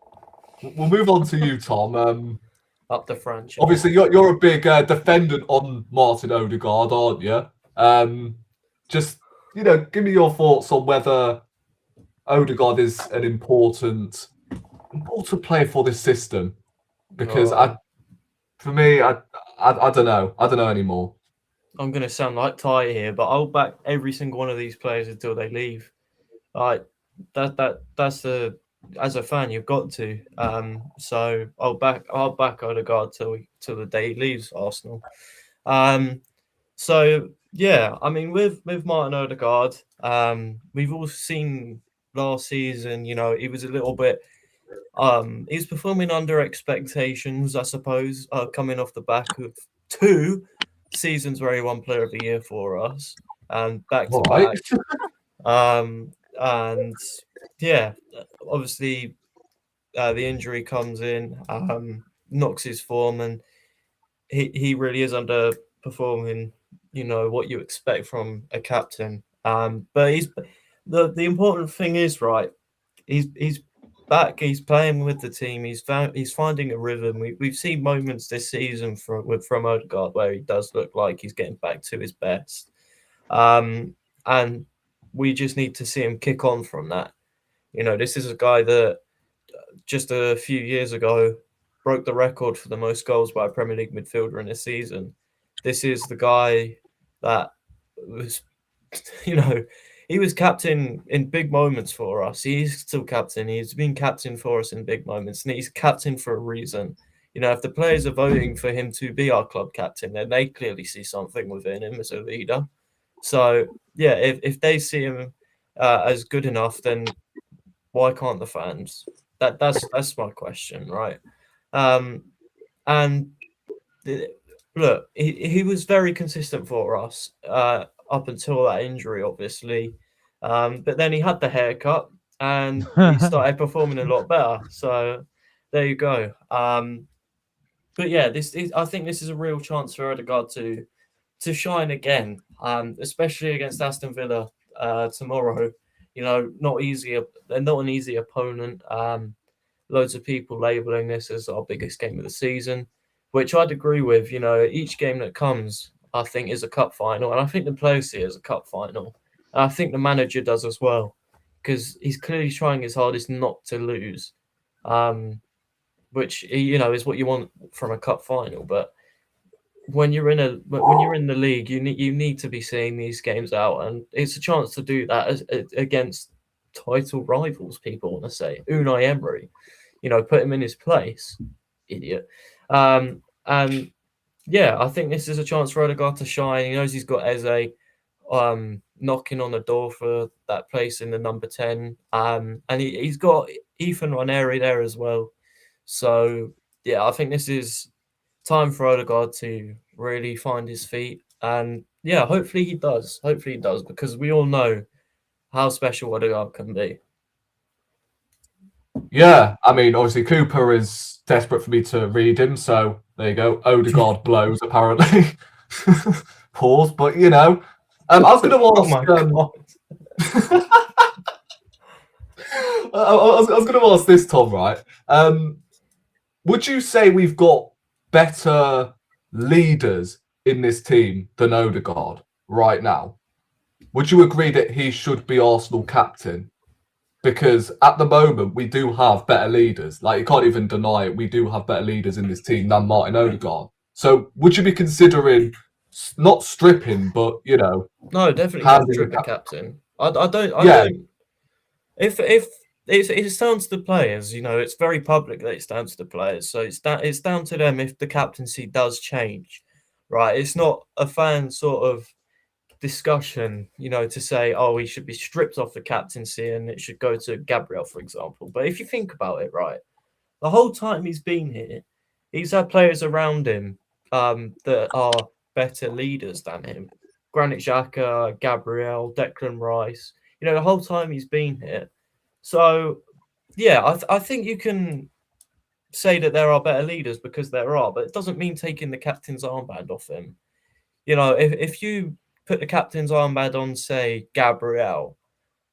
we'll move on to you, Tom. Up the franchise. Obviously, you're a big defendant on Martin Odegaard, aren't you? Just give me your thoughts on whether Odegaard is an important player for this system. Because for me, I don't know. I don't know anymore. I'm going to sound like Ty here, but I'll back every single one of these players until they leave. Like that's the as a fan you've got to. So I'll back Odegaard till the day he leaves Arsenal. So yeah, I mean with Martin Odegaard, we've all seen last season. He was a little bit. He's performing under expectations, I suppose. Coming off the back of 2 seasons where he won Player of the Year for us, and back to back. And yeah, obviously the injury comes in, knocks his form, and he really is underperforming. What you expect from a captain. But he's the important thing is right. He's back. He's playing with the team. He's finding a rhythm. We've seen moments this season from Odegaard where he does look like he's getting back to his best. And we just need to see him kick on from that. This is a guy that just a few years ago broke the record for the most goals by a Premier League midfielder in a season. This is the guy that was, he was captain in big moments for us. He's still captain. He's been captain for us in big moments, and he's captain for a reason. If the players are voting for him to be our club captain, then they clearly see something within him as a leader. So, yeah, if they see him as good enough, then why can't the fans? That's my question, right? And look, he was very consistent for us up until that injury, obviously. But then he had the haircut and he started performing a lot better. So there you go. But yeah, I think this is a real chance for Odegaard to shine again, especially against Aston Villa tomorrow. Not easy. They're not an easy opponent. Loads of people labeling this as our biggest game of the season, which I'd agree with. Each game that comes, I think, is a cup final, and I think the players see it as a cup final. And I think the manager does as well, because he's clearly trying his hardest not to lose, which is what you want from a cup final. But when you're in the league, you need to be seeing these games out, and it's a chance to do that against title rivals. People want to say Unai Emery, put him in his place, idiot. And yeah, I think this is a chance for Odegaard to shine. He knows he's got Eze knocking on the door for that place in the number 10, and he's got Ethan Ranieri there as well. So yeah, I think this is time for Odegaard to really find his feet, and yeah, hopefully he does, because we all know how special Odegaard can be. Yeah, I mean, obviously Cooper is desperate for me to read him, so there you go. Odegaard blows, apparently. Pause, but I was going to ask. Oh my God. I was going to ask this, Tom. Right? Would you say we've got better leaders in this team than Odegaard right now? Would you agree that he should be Arsenal captain? Because at the moment, we do have better leaders. Like, you can't even deny it. We do have better leaders in this team than Martin Odegaard. So would you be considering not stripping, but, No, definitely not strip the captain. I don't. If it's down to the players, it's very public that it's down to the players. So it's down to them if the captaincy does change. right? It's not a fan sort of discussion, you know, to say, oh, he should be stripped off the captaincy and it should go to Gabriel, for example. But if you think about it, right, the whole time he's been here, he's had players around him that are better leaders than him. Granit Xhaka, Gabriel, Declan Rice, you know, the whole time he's been here. So, yeah, I think you can say that there are better leaders because there are, but it doesn't mean taking the captain's armband off him. You know, if you put the captain's armband on, say, Gabriel,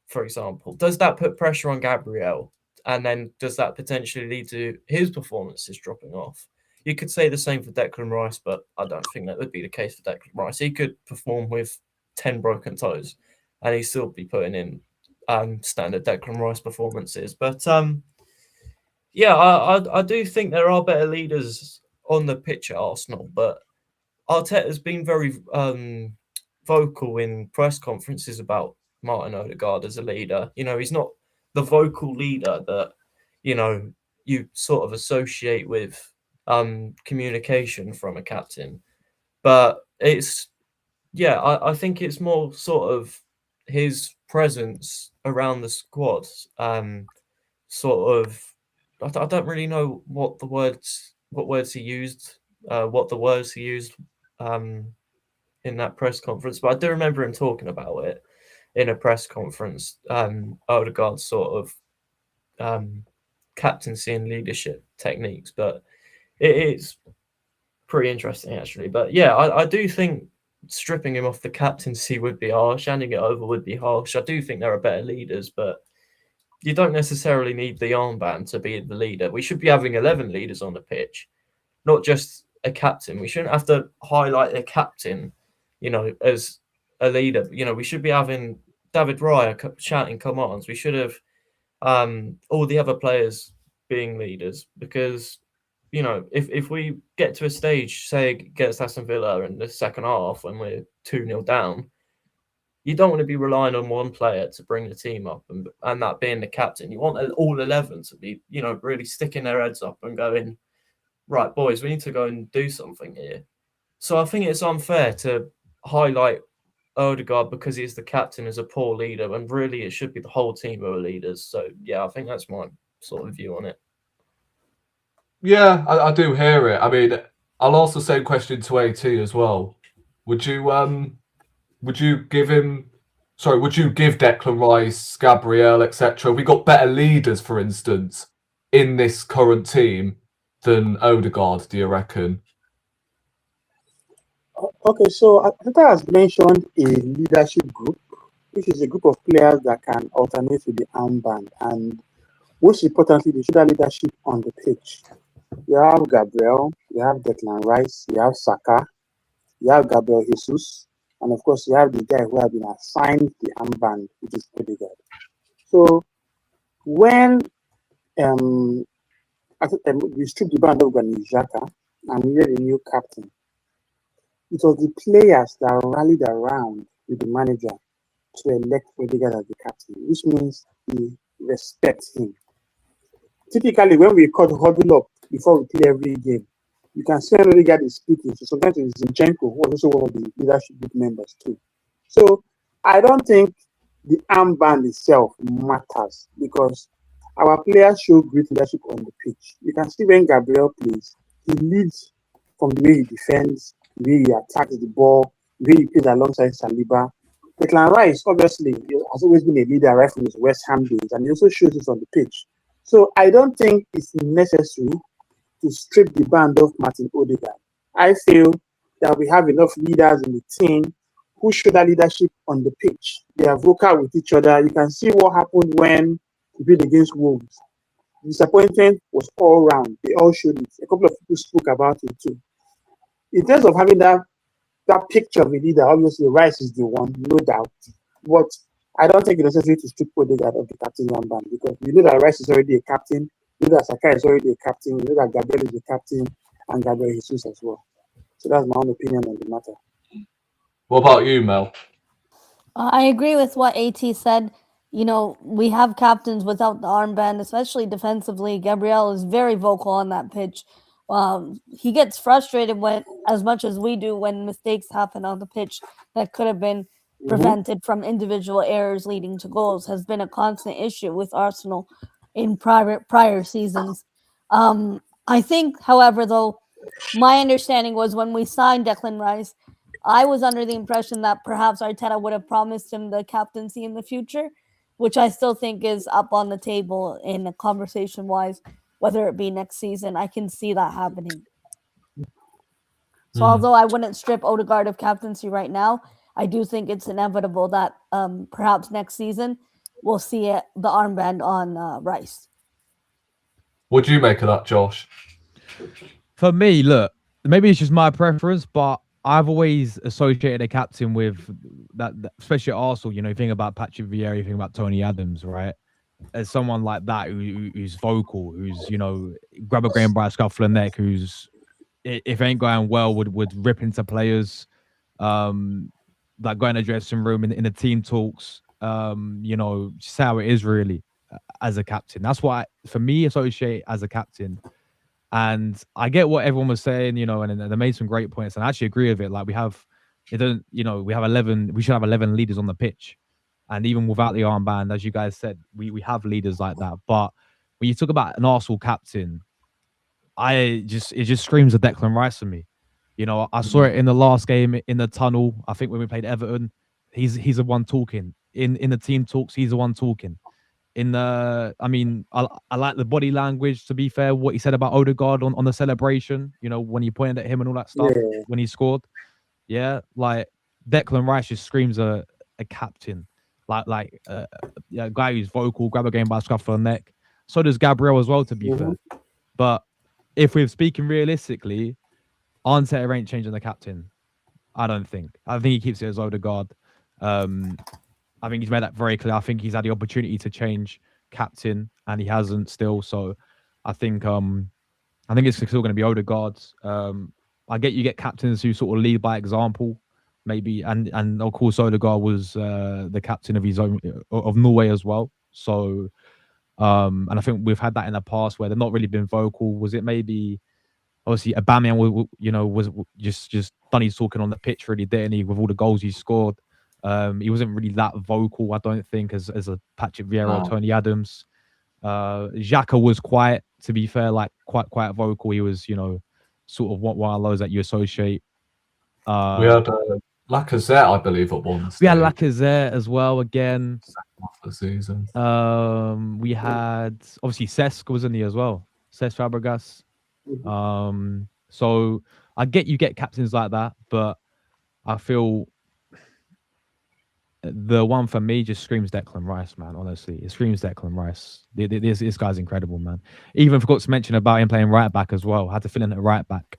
for example, does that put pressure on Gabriel? And then does that potentially lead to his performances dropping off? You could say the same for Declan Rice, but I don't think that would be the case for Declan Rice. He could perform with 10 broken toes and he'd still be putting in standard Declan Rice performances. But yeah, I do think there are better leaders on the pitch at Arsenal, but Arteta's been very vocal in press conferences about Martin Odegaard as a leader. You know, he's not the vocal leader that, you know, you sort of associate with communication from a captain. But it's, yeah, I think it's more sort of his presence around the squad. Sort of, I don't really know what words he used, in that press conference, but I do remember him talking about it in a press conference. Odegaard's sort of captaincy and leadership techniques, but it is pretty interesting actually. But yeah, I do think stripping him off the captaincy would be harsh, handing it over would be harsh. I do think there are better leaders, but you don't necessarily need the armband to be the leader. We should be having 11 leaders on the pitch, not just a captain. We shouldn't have to highlight a captain, you know, as a leader. You know, we should be having David Raya shouting commands. We should have all the other players being leaders, because, you know, if we get to a stage, say against Aston Villa in the second half when we're 2-0 down, you don't want to be relying on one player to bring the team up and that being the captain. You want all 11 to be, you know, really sticking their heads up and going, right, boys, we need to go and do something here. So I think it's unfair to highlight Odegaard because he's the captain as a poor leader, and really it should be the whole team who are leaders. So yeah, I think that's my sort of view on it. Yeah, I do hear it. I mean, I'll also say question to AT as well. Would you give Declan Rice, Gabriel, etc.? We got better leaders, for instance, in this current team than Odegaard, do you reckon? Okay, so Arteta has mentioned a leadership group, which is a group of players that can alternate with the armband, and most importantly, they show that leadership on the pitch. You have Gabriel, you have Declan Rice, you have Saka, you have Gabriel Jesus, and of course, you have the guy who has been assigned the armband, which is Odegaard. So when we stripped the band of Granit Xhaka and we had a new captain, it was the players that rallied around with the manager to elect Odegaard as the captain, which means we respect him. Typically, when we huddle up before we play every game, you can see when Odegaard is speaking. So sometimes it's Zinchenko, who was also one of the leadership group members too. So I don't think the armband itself matters, because our players show great leadership on the pitch. You can see when Gabriel plays, he leads from the way he defends, the way he attacks the ball, the way he plays alongside Saliba. Declan Rice, obviously, has always been a leader right from his West Ham days, and he also shows this on the pitch. So I don't think it's necessary to strip the band of Martin Odegaard. I feel that we have enough leaders in the team who show that leadership on the pitch. They are vocal with each other. You can see what happened when we played against Wolves. The disappointment was all round. They all showed it. A couple of people spoke about it too. In terms of having that picture of a leader, obviously Rice is the one, no doubt. But I don't think it's necessary to strip Odegaard of the captain's armband, because we know that Rice is already a captain, we know that Saka is already a captain, we know that Gabriel is a captain, and Gabriel Jesus as well. So that's my own opinion on the matter. What about you, Mel? I agree with what AT said. You know, we have captains without the armband, especially defensively. Gabriel is very vocal on that pitch. He gets frustrated when as much as we do when mistakes happen on the pitch that could have been prevented from individual errors leading to goals has been a constant issue with Arsenal in prior seasons. I think, however, though, my understanding was when we signed Declan Rice, I was under the impression that perhaps Arteta would have promised him the captaincy in the future, which I still think is up on the table in a conversation-wise, whether it be next season. I can see that happening. So although I wouldn't strip Odegaard of captaincy right now, I do think it's inevitable that perhaps next season we'll see the armband on Rice. What do you make of that, Josh? For me, look, maybe it's just my preference, but I've always associated a captain with that, especially at Arsenal. You know, you think about Patrick Vieira, you think about Tony Adams, right? As someone like that who's vocal, who's, you know, grab a green by a scuff of the neck, who's, if it ain't going well, would rip into players, like go in the dressing room in the team talks, you know, just how it is really as a captain. That's what for me associate as a captain. And I get what everyone was saying, you know, and they made some great points, and I actually agree with it. Like we should have 11 leaders on the pitch, and even without the armband, as you guys said, we have leaders like that. But when you talk about an Arsenal captain, it just screams of Declan Rice to me. You know, I saw it in the last game in the tunnel. I think when we played Everton, he's the one talking. In the team talks, he's the one talking. I like the body language, to be fair, what he said about Odegaard on the celebration, you know, when he pointed at him and all that stuff when he scored. Yeah, like Declan Rice just screams a captain, like a guy who's vocal, grab a game by the scruff of the neck. So does Gabriel as well, to be fair. But if we're speaking realistically, Arteta ain't changing the captain. I don't think. I think he keeps it as Odegaard. I think he's made that very clear. I think he's had the opportunity to change captain, and he hasn't still. So I think it's still going to be Odegaard. I get captains who sort of lead by example, maybe, and of course Odegaard was the captain of his own of Norway as well. So and I think we've had that in the past where they've not really been vocal. Was it maybe obviously Aubameyang, you know, was just done his talking on the pitch really, didn't he, with all the goals he scored. He wasn't really that vocal, I don't think, as a Patrick Vieira or Tony Adams. Xhaka was quiet, to be fair, like quite vocal. He was, you know, sort of one of those that you associate. We had Lacazette, I believe, at one stage. We had Lacazette as well again. Second half of the season. We had obviously Cesc was in there as well. Cesc Fabregas. So I get you get captains like that, but I feel the one for me just screams Declan Rice, man. Honestly, it screams Declan Rice. This guy's incredible, man. Even forgot to mention about him playing right back as well. Had to fill in at right back.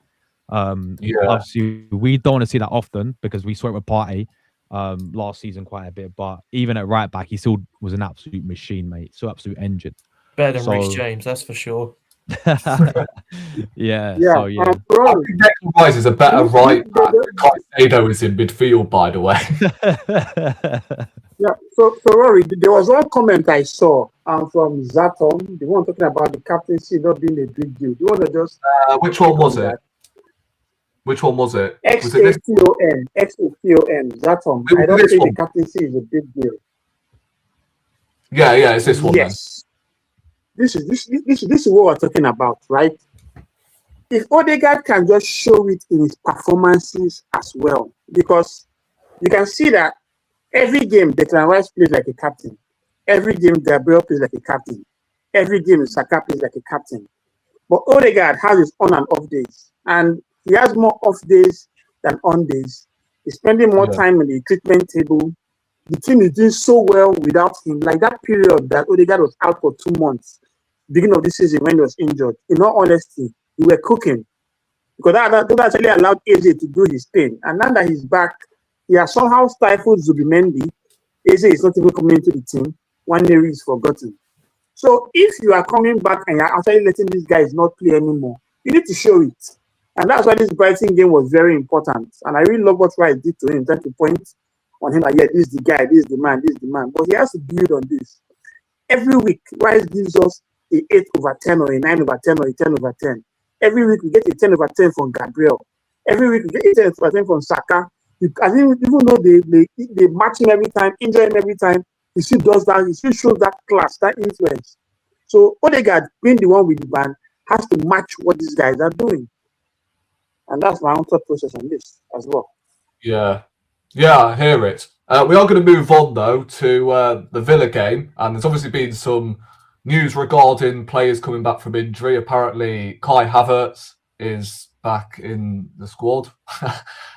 Obviously, we don't want to see that often because we saw it with Partey last season quite a bit. But even at right back, he still was an absolute machine, mate. So absolute engine. Better than Reece James, that's for sure. Yeah. I think Declan Rice is a better right back. Caicedo is in midfield, by the way. So Rory, there was one comment I saw from Thom, the one talking about the captaincy not being a big deal. Do you want to just which one was it? Which one was it? XATON, Thom. I don't think the captaincy is a big deal. Yeah, it's this one. Yes. This is what we're talking about, right? If Odegaard can just show it in his performances as well, because you can see that every game Declan Rice plays like a captain, every game Gabriel plays like a captain, every game Saka plays like a captain. But Odegaard has his on and off days, and he has more off days than on days. He's spending more time in the treatment table. The team is doing so well without him. Like that period that Odegaard was out for 2 months, beginning of this season when he was injured, in all honesty, we were cooking. Because that actually allowed AJ to do his thing. And now that he's back, he has somehow stifled Zubimendi. AJ is not even coming into the team. Nwaneri is forgotten. So if you are coming back and you're actually letting these guys not play anymore, you need to show it. And that's why this Brighton game was very important. And I really love what Rice did to him, trying to point on him like, yeah, this is the guy, this is the man, this is the man. But he has to build on this. Every week, Rice gives us a 8/10 or a 9/10 or a 10/10. Every week we get a 10/10 from Gabriel. Every week, you get 80% from Saka. I think even though they match him every time, injure him every time, he still does that. He still shows that class, that influence. So Odegaard, being the one with the ban, has to match what these guys are doing. And that's my own thought process on this as well. Yeah, I hear it. We are going to move on, though, to the Villa game. And there's obviously been some news regarding players coming back from injury. Apparently, Kai Havertz is back in the squad.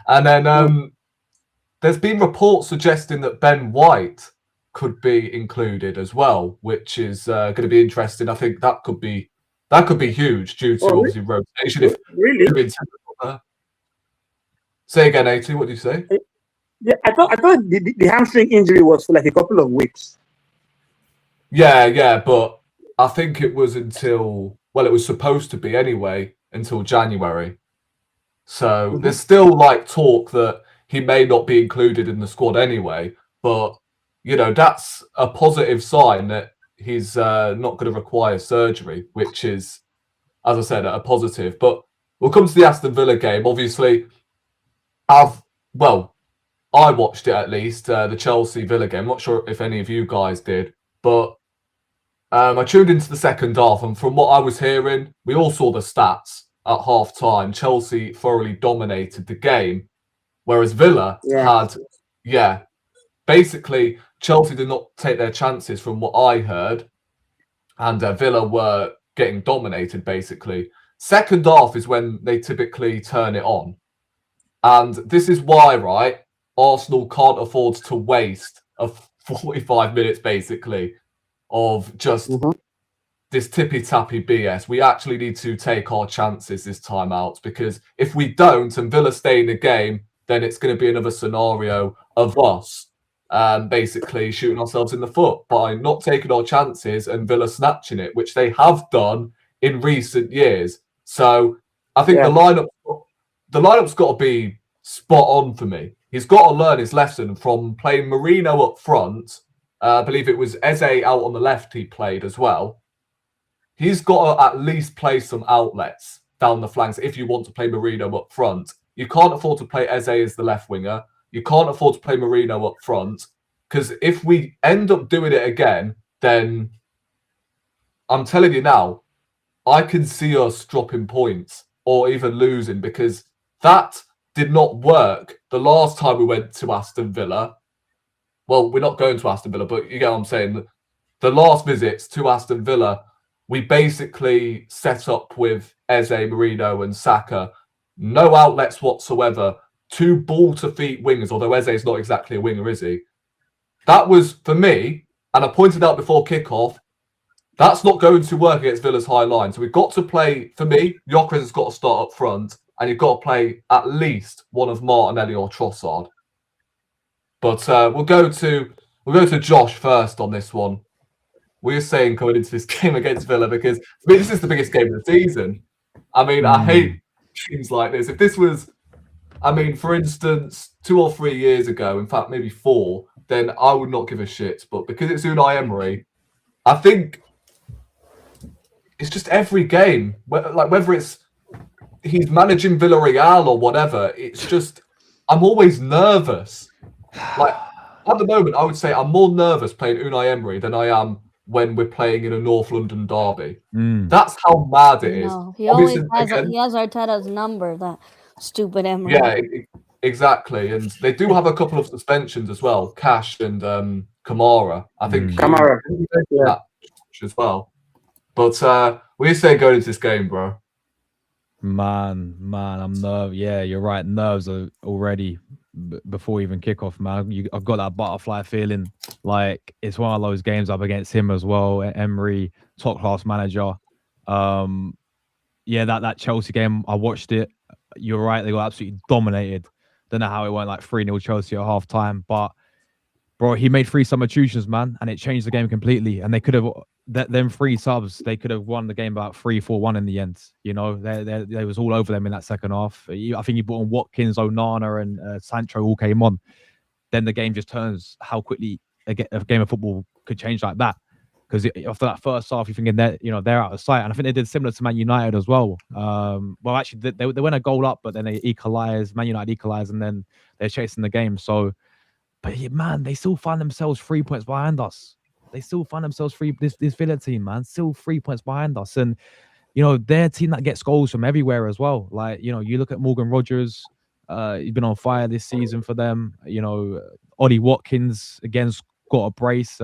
And then there's been reports suggesting that Ben White could be included as well, which is going to be interesting. I think that could be huge due to obviously rotation. Really? Say again, AT. What do you say? Yeah, I thought the hamstring injury was for like a couple of weeks. Yeah, but I think it was it was supposed to be anyway until January. So there's still like talk that he may not be included in the squad anyway. But that's a positive sign that he's not going to require surgery, which is, as I said, a positive. But we'll come to the Aston Villa game. Obviously, I watched it at least, the Chelsea Villa game. I'm not sure if any of you guys did, but I tuned into the second half, and from what I was hearing, we all saw the stats at half time. Chelsea thoroughly dominated the game, whereas Villa had, basically Chelsea did not take their chances from what I heard, and Villa were getting dominated basically. Second half is when they typically turn it on. And this is why, right, Arsenal can't afford to waste 45 minutes, basically, of just this tippy-tappy BS. We actually need to take our chances this time out, because if we don't and Villa stay in the game, then it's going to be another scenario of us basically shooting ourselves in the foot by not taking our chances and Villa snatching it, which they have done in recent years. So I think the lineup's got to be spot on for me. He's got to learn his lesson from playing Marino up front. I believe it was Eze out on the left he played as well. He's got to at least play some outlets down the flanks if you want to play Marino up front. You can't afford to play Eze as the left winger. You can't afford to play Marino up front, because if we end up doing it again, then I'm telling you now, I can see us dropping points or even losing, because that did not work the last time we went to Aston Villa. Well, we're not going to Aston Villa, but you get what I'm saying. The last visits to Aston Villa, we basically set up with Eze, Marino and Saka. No outlets whatsoever. Two ball-to-feet wingers, although Eze is not exactly a winger, is he? That was, for me, and I pointed out before kickoff, that's not going to work against Villa's high line. So we've got to play, for me, Gyökeres has got to start up front, and you've got to play at least one of Martinelli or Trossard. But we'll go to Josh first on this one. We're saying coming into this game against Villa, because I mean, this is the biggest game of the season. I mean, I hate things like this. If this was, I mean, for instance, 2 or 3 years ago, in fact, maybe 4, then I would not give a shit. But because it's Unai Emery, I think it's just every game, like whether it's he's managing Villarreal or whatever, it's just, I'm always nervous. Like, at the moment, I would say I'm more nervous playing Unai Emery than I am when we're playing in a North London derby. That's how mad it is. He always has Arteta's number, that stupid Emery. Yeah, exactly. And they do have a couple of suspensions as well, Cash and Kamara. I think Kamara as well. But what do you say going into this game, bro? Man, I'm nervous. Yeah, you're right. Nerves are already before even kickoff, man. I've got that butterfly feeling. Like, it's one of those games up against him as well. Emery, top class manager. Yeah, that Chelsea game, I watched it. You're right, they got absolutely dominated. Don't know how it went like 3-0 Chelsea at half time, but bro, he made 3 substitutions, man, and it changed the game completely. And they could have them 3 subs, they could have won the game about 3-4-1 in the end. You know, they was all over them in that second half. I think he brought on Watkins, Onana, and Sancho all came on. Then the game just turns how quickly a game of football could change like that. because after that first half, you're thinking that they're out of sight, and I think they did similar to Man United as well. Well, actually, they went a goal up, but then they equalised. Man United equalised, and then they're chasing the game. So, but yeah, man, they still find themselves 3 points behind us. They still find themselves this Villa team, man, still 3 points behind us, and they're a team that gets goals from everywhere as well. Like you look at Morgan Rogers. He's been on fire this season for them. Ollie Watkins again got a brace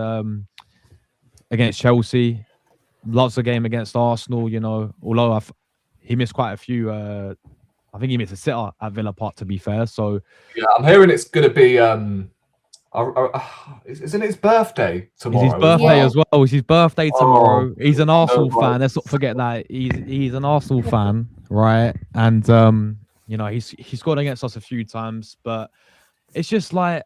against Chelsea. Lots of game against Arsenal. Although he missed quite a few. I think he missed a sitter at Villa Park, to be fair. So yeah, I'm hearing it's going to be. Isn't it his birthday tomorrow? It's his birthday as well. It's his birthday tomorrow. He's an Arsenal no, fan. Let's not forget that he's an Arsenal fan, right? And he's scored against us a few times, but it's just like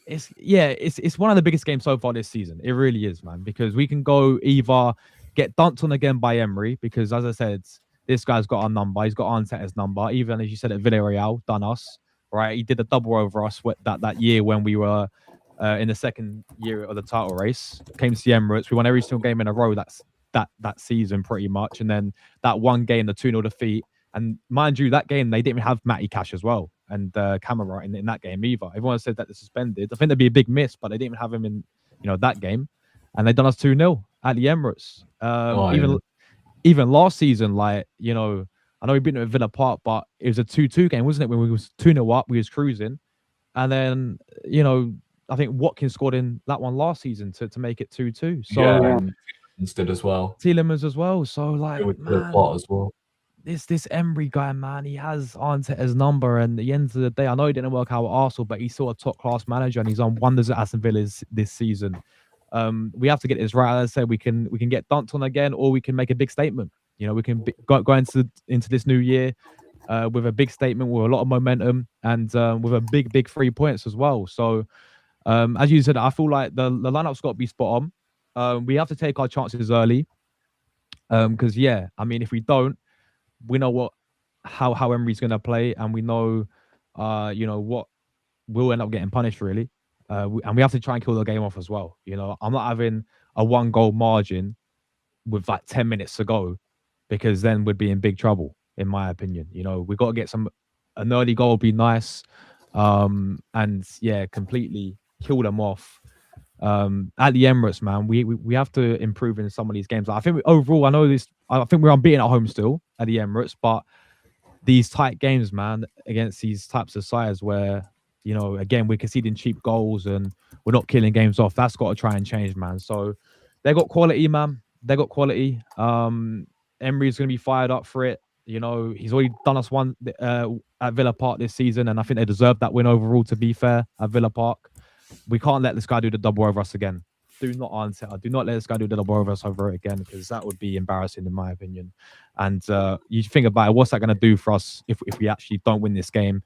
it's one of the biggest games so far this season. It really is, man, because we can go either get dunked on again by Emery, because as I said, this guy's got our number. He's got Arteta's number. Even as you said at Villarreal, done us, right? He did a double over us that year when we were in the second year of the title race. Came to the Emirates. We won every single game in a row that season pretty much. And then that one game, the 2-0 defeat. And mind you, that game, they didn't even have Matty Cash as well. And Camara in that game either. Everyone said that they're suspended. I think there'd be a big miss, but they didn't even have him in that game. And they done us 2-0 at the Emirates. Even last season, I know we've been at Villa Park, but it was a 2-2 game, wasn't it? When we was 2-0 up, we was cruising. And then, I think Watkins scored in that one last season to make it 2-2. So instead as well. Tielemans as well. So man, as well. This Emery guy, man, he has Arteta's number, and at the end of the day, I know he didn't work out at Arsenal, but he's still a top class manager, and he's on wonders at Aston Villa this season. We have to get this right. As I said, we can get dunked on again, or we can make a big statement. We can go into this new year with a big statement, with a lot of momentum, and with a big 3 points as well. So, as you said, I feel like the lineup's got to be spot on. We have to take our chances early, because if we don't, we know how Emery's going to play, and we know what we'll end up getting punished really, and we have to try and kill the game off as well. I'm not having a 1-goal margin with like 10 minutes to go, because then we'd be in big trouble, in my opinion. We've got to get an early goal, would be nice, and completely kill them off. At the Emirates, man, we have to improve in some of these games. I think overall, I think we're unbeaten at home still at the Emirates, but these tight games, man, against these types of sides where, again, we're conceding cheap goals and we're not killing games off, that's got to try and change, man. So they got quality, man. They got quality. Emery's going to be fired up for it. He's already done us one at Villa Park this season, and I think they deserve that win overall, to be fair, at Villa Park. We can't let this guy do the double over us again. Do not let this guy do the double over us over it again, because that would be embarrassing, in my opinion. And you think about it, what's that going to do for us if we actually don't win this game?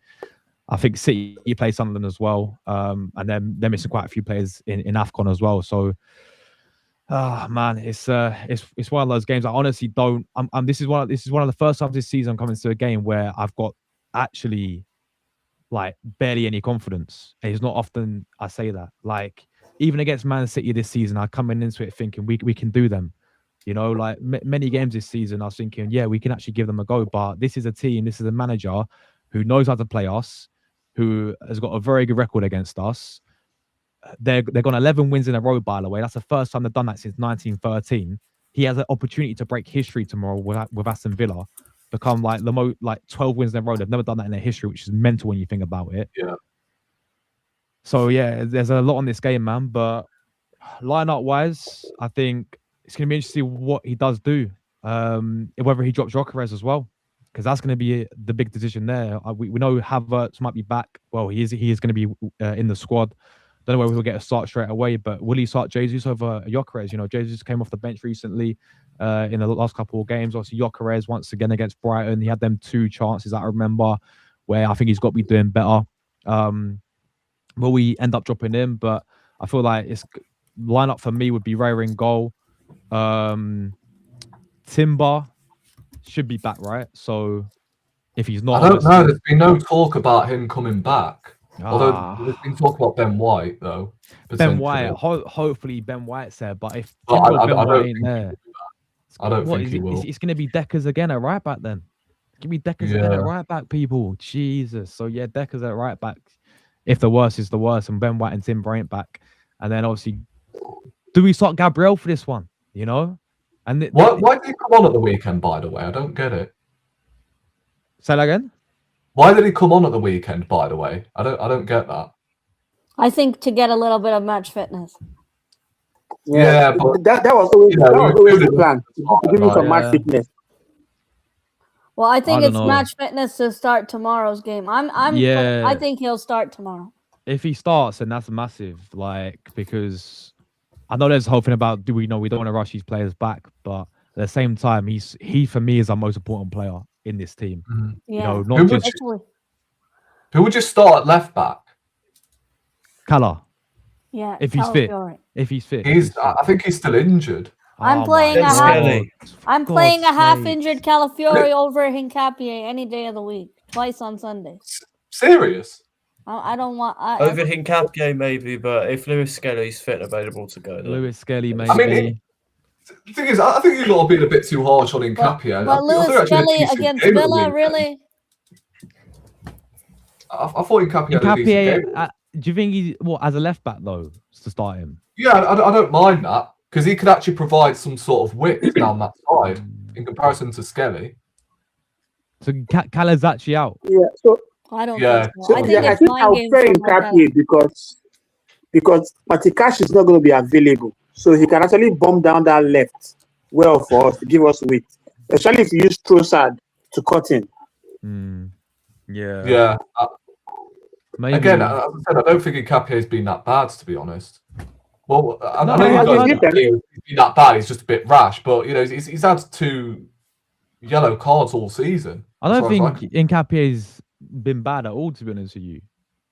I think City play Sunderland as well, and then they're missing quite a few players in AFCON as well. So, man, it's one of those games I honestly don't. This is one of the first times this season I'm coming to a game where I've got actually like barely any confidence. It's not often I say that. Like even against Man City this season, I come into it thinking we can do them. Like many games this season, I was thinking, yeah, we can actually give them a go. But this is a team, this is a manager who knows how to play us, who has got a very good record against us. They're gone 11 wins in a row, by the way. That's the first time they've done that since 1913. He has an opportunity to break history tomorrow with Aston Villa. Become like 12 wins in a row. They've never done that in their history, which is mental when you think about it. Yeah. So there's a lot on this game, man. But lineup wise, I think it's going to be interesting to see what he does do. Whether he drops Gyökeres as well, because that's going to be the big decision there. We know Havertz might be back. Well, he is going to be in the squad. Don't know whether he'll get a start straight away, but will he start Jesus over Gyökeres? Jesus came off the bench recently in the last couple of games. Obviously, Gyökeres once again against Brighton. He had them 2 chances that I remember where I think he's got to be doing better. Will we end up dropping him? But I feel like it's lineup for me would be Raya in goal. Timber should be back, right? So if he's not, I don't know. There's been no talk about him coming back. Although there's been talk about Ben White though. Ben White. potentially. Hopefully Ben White's there, but if But Timber I Ben don't White think ain't there, I don't what think is he it? will. It's going to be Deckers again at right back then. Give me Deckers again at Yeah. right back, people. Jesus. So yeah, Deckers at right back. If the worst is the worst, and Ben White and Timber ain't back, and then obviously, do we start Gabriel for this one? You know, and Why did he come on at the weekend? By the way, I don't get it. say that again. Why did he come on at the weekend? By the way, I don't get that. I think to get a little bit of match fitness. Yeah, but that was always, you know, that was always the we- plan. To give him some match Yeah. fitness. Well, I think I don't it's know. match fitness to start tomorrow's game. I Yeah. think he'll start tomorrow. If he starts, then that's massive. Like, because I know there's hoping about we don't want to rush these players back, but at the same time, he for me is our most important player in this team. Yeah. You know, Who not would just Actually, who would you start at left back? Kala. yeah. If he's fit. Calafiore. If he's fit. I think he's still injured. I'm Oh playing my a half- God. I'm For playing a God's half-injured sake. Calafiore over Hincapié any day of the week, twice on Sunday. Serious? I don't want. Over Hincapié maybe, but if Lewis Skelly's fit and available to go, then Lewis Skelly, maybe. I mean, the thing is, I think you've got to be a bit too harsh on Hincapié. But Lewis Skelly against Villa, really? I thought Hincapié had a decent game. Hincapié, do you think he's as a left back though to start him? Yeah, I don't mind that because he could actually provide some sort of width down that side in comparison to Skelly. So Kala's actually out. Yeah, so I don't Yeah. think so. So I think yeah, I it's think mind I'll games play in from Marcelo. Kapi because Matikash is not going to be available, so he can actually bomb down that left well for us to give us width, especially if you use Trossard to cut in. Yeah. Yeah. Maybe. Again, as I said, I don't think Hincapié's been that bad, to be honest. Well, I No, know you I guys think think he's been that bad. He's just a bit rash, but you know, he's had 2 yellow cards all season. I as don't far as think Hincapié's been bad at all, to be honest with you.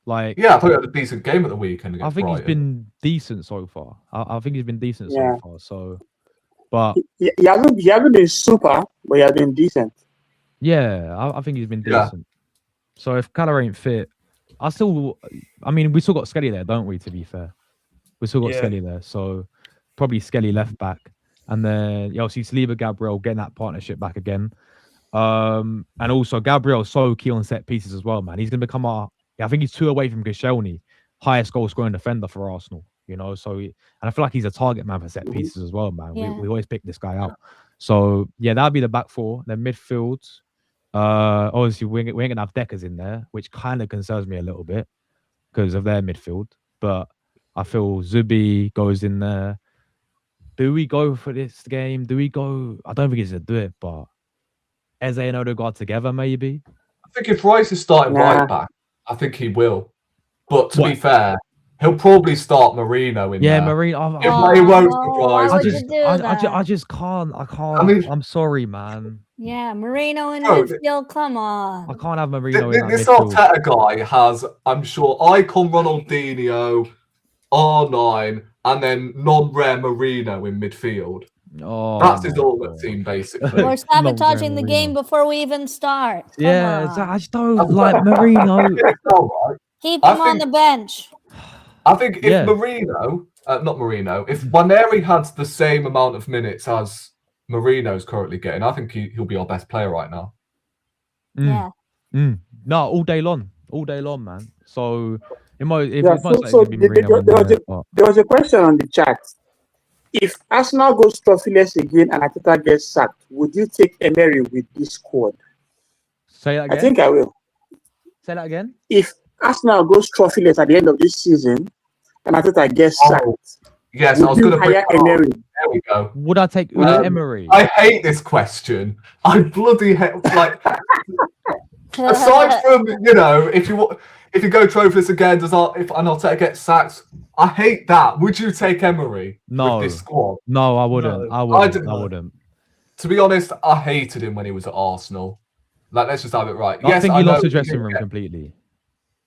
Like, Yeah, I thought he had a decent game at the weekend I against think he's Brighton. been decent so far. I think he's been decent Yeah. so far. So, but He hasn't been super, but he has been decent. yeah, I think he's been Yeah. decent. So if Kala ain't fit, I mean, we still got Skelly there, don't we? To be fair, we still got Yeah. Skelly there, so probably Skelly left back, and then obviously Saliba, Gabriel getting that partnership back again. And also Gabriel's so key on set pieces as well, man. He's gonna become I think he's 2 away from Koscielny, highest goal scoring defender for Arsenal. You know, so and I feel like he's a target man for set pieces as well, man. Yeah. We always pick this guy out. So yeah, that'll be the back 4. Then midfield. Obviously we ain't gonna have Deckers in there, which kind of concerns me a little bit because of their midfield. But I feel Zubi goes in there. Do we go for this game? Do we go? I don't think he's gonna do it, but Eze and Odegaard together, maybe. I think if Rice is starting Nah. right back, I think he will. But to be What? fair, he'll probably start Marino in Yeah, there. Marine. It won't no, surprise why I would me. you just, do that? I just can't. I can't. I mean- I'm sorry, man. Yeah, Marino in Bro, midfield. Come on. I can't have Marino in that This midfield. Arteta guy has, I'm sure, icon Ronaldinho, R9, and then non-rare Marino in midfield. Oh, That's his my ultimate God. team, basically. We're sabotaging the Marino. game before we even start. Come Yeah, on. I just don't like Marino. It's all right. Keep I him on think- the bench. I think if Yeah. if Waneri had the same amount of minutes as Marino's currently getting, I think he'll be our best player right now. Yeah. No, all day long, man. So it might, if Yeah, it's most so likely to be Marino in there, but There was a question on the chat. If Arsenal goes trophyless again and Arteta gets sacked, would you take Emery with this squad? say that I again. think I will. Say that again. If Arsenal goes trophyless at the end of this season and Arteta gets sacked, Yes, I was would going you to bring hire that up. Emery? There we go. Would I take Emery? I hate this question. I bloody hate, like, aside from, if you go trophyless again, if Arteta gets sacked, I hate that. Would you take Emery No. with this squad? No, I wouldn't. No. I wouldn't. didn't I know. wouldn't. To be honest, I hated him when he was at Arsenal. Like, let's just have it right. I think he know lost the he dressing didn't room get- completely.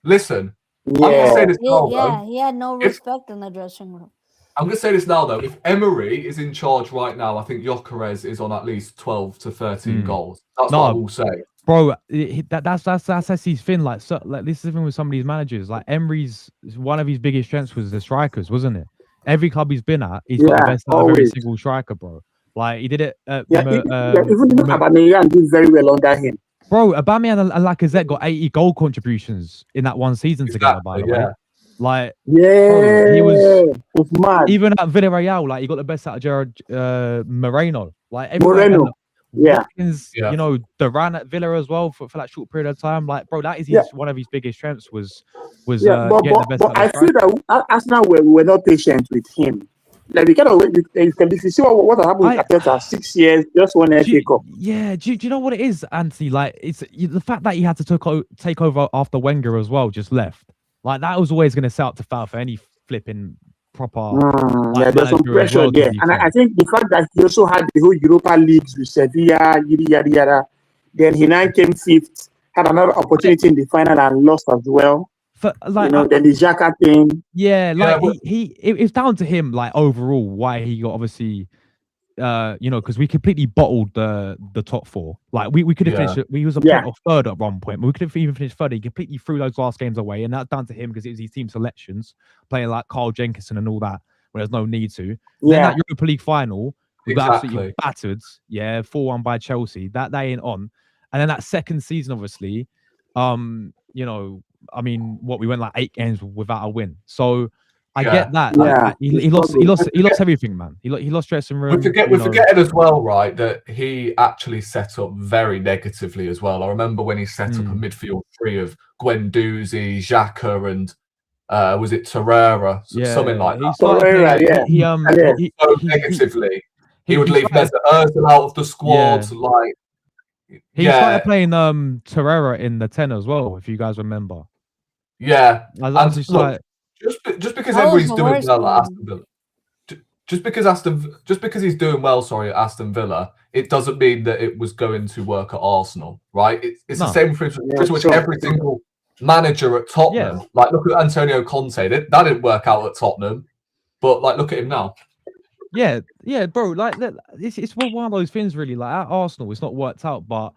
Listen, I'm going to Yeah. say this now, Yeah, though. he had no respect in the dressing room. I'm going to say this now, though. If Emery is in charge right now, I think Gyökeres is on at least 12 to 13 goals. That's what I No. will say. bro. That's his thing. Like, so, like this is the thing with some of these managers. Like Emery's one of his biggest strengths was the strikers, wasn't it? Every club he's been at, he's got the best out of every always. single striker, bro. Like he did it. Even Aubameyang did very well under him. Bro, Aubameyang and Lacazette got 80 goal contributions in that one season together. By the way, like bro, he was mad. Even at Villarreal, like he got the best out of Gerard Moreno. Like Moreno. Watkins, you know, Duran at Villa as well for that short period of time. Like, bro, that is one of his biggest strengths was but I feel that Arsenal were not patient with him. Like, we kind of, if you see what happened with Arteta, 6 years, just one FA Cup. Yeah, do you know what it is, Anthony? Like, it's the fact that he had to take over after Wenger as well, just left. Like, that was always going to set up to foul for any flipping proper. There's some pressure there. And I think the fact that he also had the whole Europa Leagues with Sevilla, yada, yada, then he now came fifth, had another opportunity in the final and lost as well. For, like, then the Xhaka thing. Yeah, like it's down to him, like overall, why he got obviously, because we completely bottled the top four. Like we could have finished. We was a point of third at one point, but we could have even finished third. He completely threw those last games away, and that's down to him because it was his team selections, playing like Carl Jenkinson and all that, where there's no need to. Then that Europa League final, we got absolutely battered. 4-1 by Chelsea. That ain't on. And then that second season, obviously, I mean, we went like 8 games without a win. So I get that. Like, he lost everything, man. He lost dressing room. We're forgetting as well, right, that he actually set up very negatively as well. I remember when he set up a midfield three of Guendouzi, Xhaka, and was it Torreira? Something like that. Negatively. He would leave Mesut Ozil out of the squad. Like he started playing Torreira in the 10 as well, if you guys remember. Yeah, and just look, just because Emery's doing well at Aston Villa, just because he's doing well, at Aston Villa, it doesn't mean that it was going to work at Arsenal, right? It's the same for pretty much every single manager at Tottenham. Like, look at Antonio Conte. That didn't work out at Tottenham, but like, look at him now. Yeah, bro. Like, it's one of those things, really. Like at Arsenal, it's not worked out, but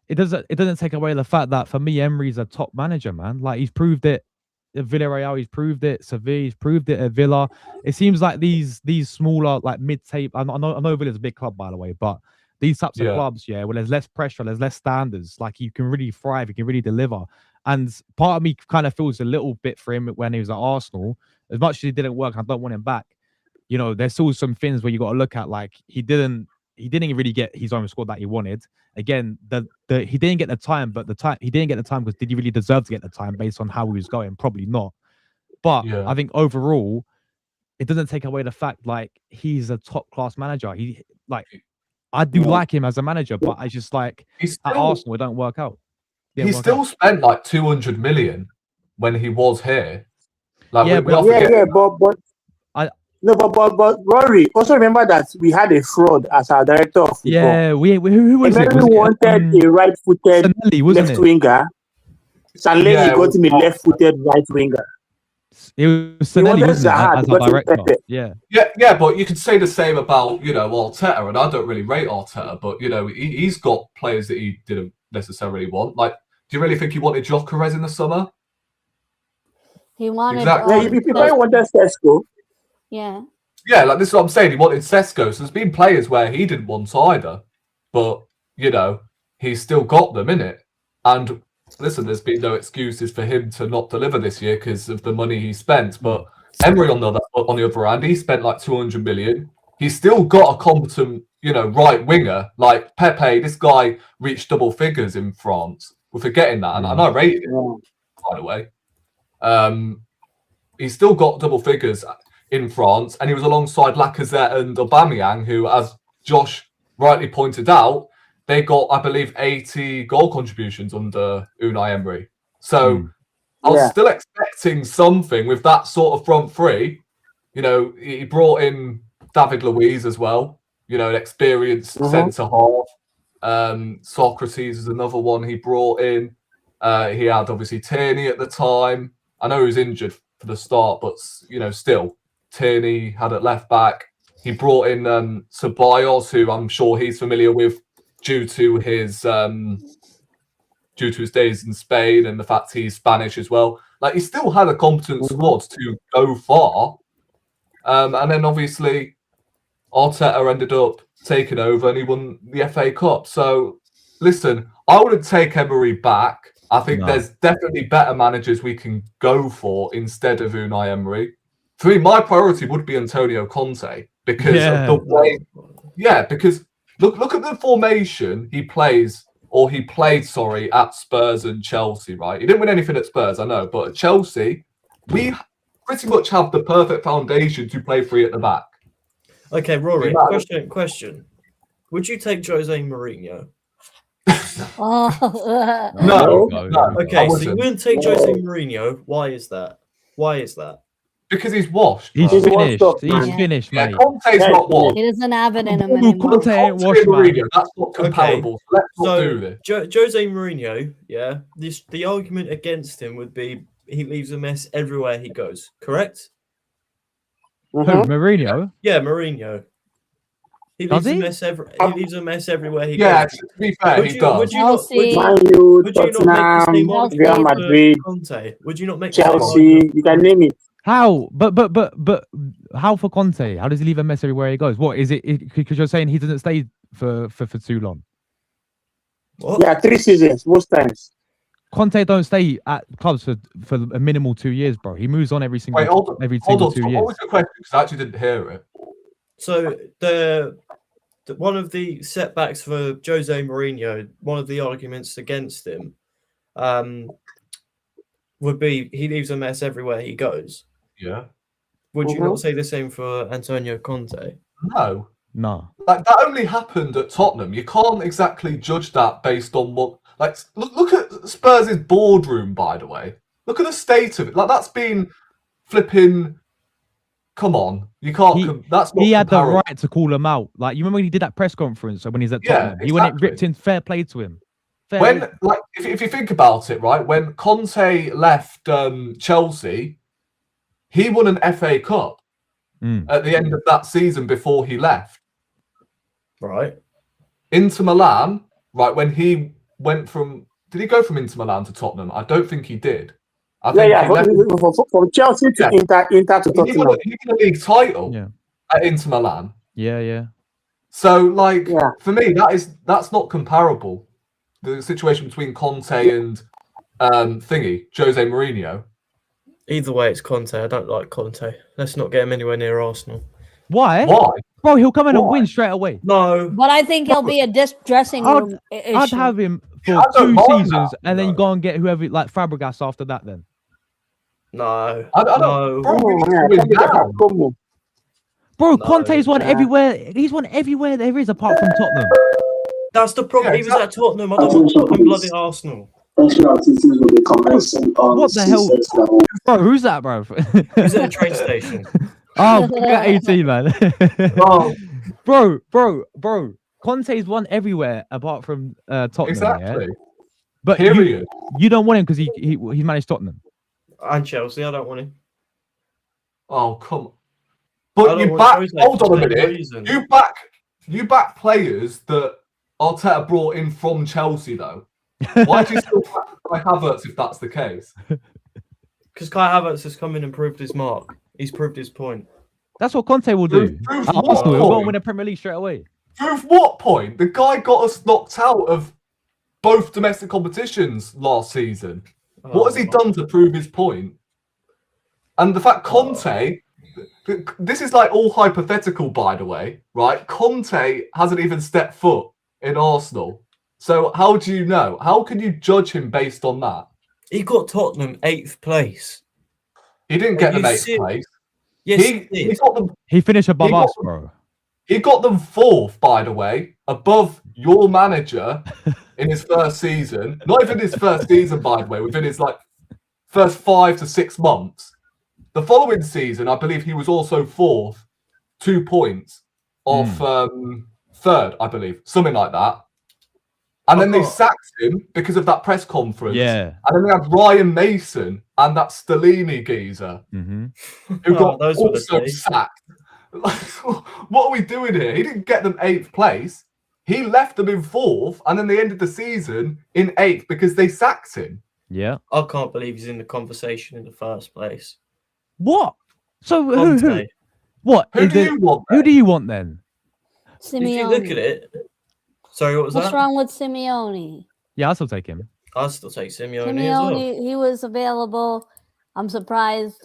it doesn't take away the fact that for me, Emery's a top manager, man. Like, he's proved it at Villarreal, he's proved it Sevilla, he's proved it at Villa. It seems like these smaller, like mid-table. I know Villa's a big club, by the way, but these types of clubs, where there's less pressure, there's less standards. Like, you can really thrive, you can really deliver. And part of me kind of feels a little bit for him when he was at Arsenal. As much as he didn't work, I don't want him back. There's still some things where you got to look at. Like, he didn't really get his own squad that he wanted. Again, he didn't get the time, but he didn't get the time because did he really deserve to get the time based on how he was going? Probably not. But I think overall, it doesn't take away the fact, like, he's a top class manager. I do like him as a manager, but I just like at Arsenal, it don't work out. He still spent like 200 million when he was here. Like, but Rory, also remember that we had a fraud as our director of football. Yeah, who was it? We wanted a right-footed left winger. Sanley got him a left-footed right winger. It was Sanelli, wasn't it, as our director? Yeah, but you could say the same about, Arteta, and I don't really rate Arteta, but, he's got players that he didn't necessarily want. Like, do you really think he wanted Gyökeres in the summer? He wanted... Exactly. He probably wanted Sesko. Yeah, like, this is what I'm saying. He wanted Sesko, so there's been players where he didn't want either, but he's still got them, innit? And listen, there's been no excuses for him to not deliver this year because of the money he spent. But Emery, on the other hand, he spent like 200 million. He's still got a competent, right winger like Pepe. This guy reached double figures in France. We're forgetting that, and I rate him, by the way. He's still got double figures in France, and he was alongside Lacazette and Aubameyang, who, as Josh rightly pointed out, they got, I believe, 80 goal contributions under Unai Emery. So I was still expecting something with that sort of front three. He brought in David Luiz as well, an experienced centre-half. Socrates is another one he brought in. He had, obviously, Tierney at the time. I know he was injured for the start, but, still. Tierney had at left back. He brought in Ceballos, who I'm sure he's familiar with due to his due to his days in Spain and the fact he's Spanish as well. Like, he still had a competent squad to go far. And then obviously Arteta ended up taking over and he won the FA Cup. So listen, I wouldn't take Emery back. I think there's definitely better managers we can go for instead of Unai Emery. For me, my priority would be Antonio Conte because of the way. Yeah, because look at the formation he plays. Or he played, at Spurs and Chelsea, right? He didn't win anything at Spurs, I know. But at Chelsea, we pretty much have the perfect foundation to play free at the back. Okay, Rory, question. Would you take Jose Mourinho? No. Okay, so you wouldn't take Jose Mourinho. Why is that? Because he's washed. He's bro. finished. He's finished, mate. Conte's not washed. He doesn't have it in him anymore. Conte ain't washed, man. Mourinho, that's not comparable. So let's not do this. Jose Mourinho, the argument against him would be he leaves a mess everywhere he goes. Correct? Who, Mourinho? Yeah, Mourinho. He leaves a mess everywhere he goes. Yeah, to be fair, he does. Would you not make Tottenham, Real Madrid, Conte? Would you not make Chelsea? You can name it. How? But how for Conte? How does he leave a mess everywhere he goes? What is it? Because you're saying he doesn't stay for too long. What? Yeah, 3 seasons most times. Conte don't stay at clubs for a minimal 2 years, bro. He moves on every single 2 years. What was the question? Because I actually didn't hear it. So one of the setbacks for Jose Mourinho, one of the arguments against him, would be he leaves a mess everywhere he goes. Yeah. Would you not say the same for Antonio Conte? No. No. That only happened at Tottenham. You can't exactly judge that based on what. Like, look at Spurs' boardroom, by the way. Look at the state of it. Like, that's been flipping. Come on, you can't. That's not. He had comparable. the right to call him out. Like, you remember when he did that press conference when he's at Tottenham? Yeah, He went and ripped in fair play to him. If you think about it, right, when Conte left Chelsea, he won an FA Cup at the end of that season before he left. Right. Inter Milan, right, when he went from... Did he go from Inter Milan to Tottenham? I don't think he did. I think he left from Chelsea to Inter to Tottenham. He won a league title at Inter Milan. Yeah. So, for me, that's not comparable. The situation between Conte and Jose Mourinho. Either way, it's Conte. I don't like Conte. Let's not get him anywhere near Arsenal. Why? Bro, he'll come in and win straight away. No. But I think he'll be a dressing room issue. I'd have him for 2 seasons and then go and get whoever, like Fabregas after that then. No. I don't know. Bro, Conte's won everywhere. He's won everywhere there is apart from Tottenham. That's the problem. He was at Tottenham. I don't want Tottenham bloody Arsenal. What the hell? Bro, who's that, bro? He's at a train station. Oh, got 18, man. Bro. Conte's won everywhere apart from Tottenham. Exactly. Yeah? But you don't want him because he managed Tottenham. And Chelsea, I don't want him. Oh, come on. But you back... Hold on a minute. You back players that Arteta brought in from Chelsea, though. Why do you still back Kai Havertz if that's the case? Because Kai Havertz has come in and proved his mark. He's proved his point. That's what Conte will do. Arsenal will go and win a Premier League straight away. Prove what point? The guy got us knocked out of both domestic competitions last season. What has he done to prove his point? And the fact Conte... This is like all hypothetical, by the way, right? Conte hasn't even stepped foot in Arsenal. So how do you know? How can you judge him based on that? He got Tottenham 8th place. He didn't get them 8th place. Yes, he got them. He finished above us, bro. He got them 4th, by the way, above your manager in his first season. Not even his first season, by the way, within his first 5 to 6 months. The following season, I believe he was also 4th, 2 points off 3rd, I believe, something like that. And then they sacked him because of that press conference. Yeah. And then they had Ryan Mason and that Stellini geezer who got also sacked. What are we doing here? He didn't get them 8th place. He left them in 4th, and then they ended the season in 8th because they sacked him. Yeah. I can't believe he's in the conversation in the first place. What? So who? Conte. What? Who do you want? Who do you want then? If you look at it, sorry, what was What's that? wrong with Simeone? Yeah, I'll still take him. I'll still take Simeone as well. He was available. I'm surprised